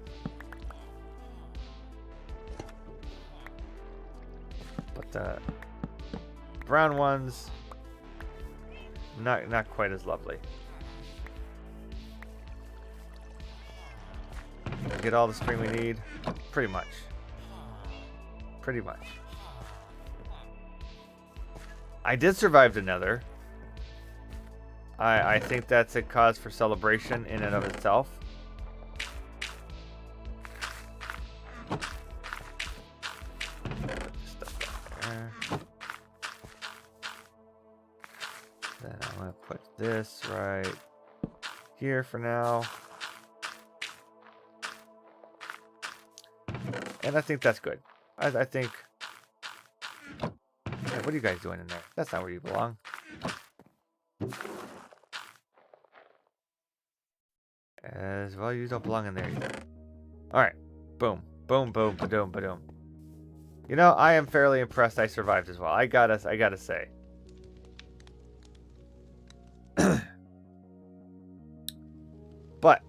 But the brown ones not quite as lovely. Get all the string we need, pretty much. Pretty much. I did survive the Nether. I think that's a cause for celebration in and of itself. Then I'm gonna put this right here for now. And I think that's good. I think... Hey, what are you guys doing in there? That's not where you belong. As well, you don't belong in there either. Alright. Boom. Boom, boom, ba-doom, ba-doom. You know, I am fairly impressed I survived as well. I gotta say. But,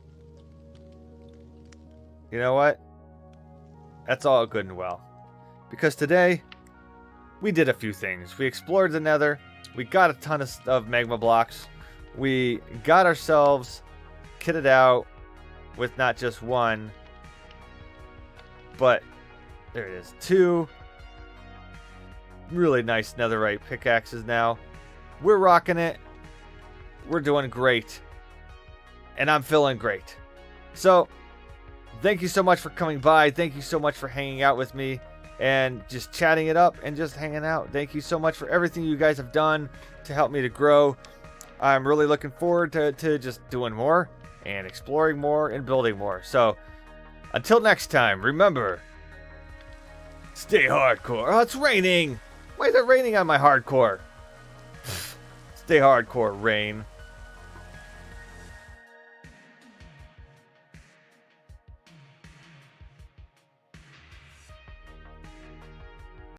you know what? That's all good and well. Because today, we did a few things. We explored the Nether. We got a ton of magma blocks. We got ourselves kitted out with not just one, but there it is, 2 really nice netherite pickaxes now. We're rocking it. We're doing great. And I'm feeling great. So, thank you so much for coming by. Thank you so much for hanging out with me and just chatting it up and just hanging out. Thank you so much for everything you guys have done to help me to grow. I'm really looking forward to just doing more and exploring more and building more. So, until next time, remember, stay hardcore. Oh, it's raining. Why is it raining on my hardcore? Stay hardcore, rain.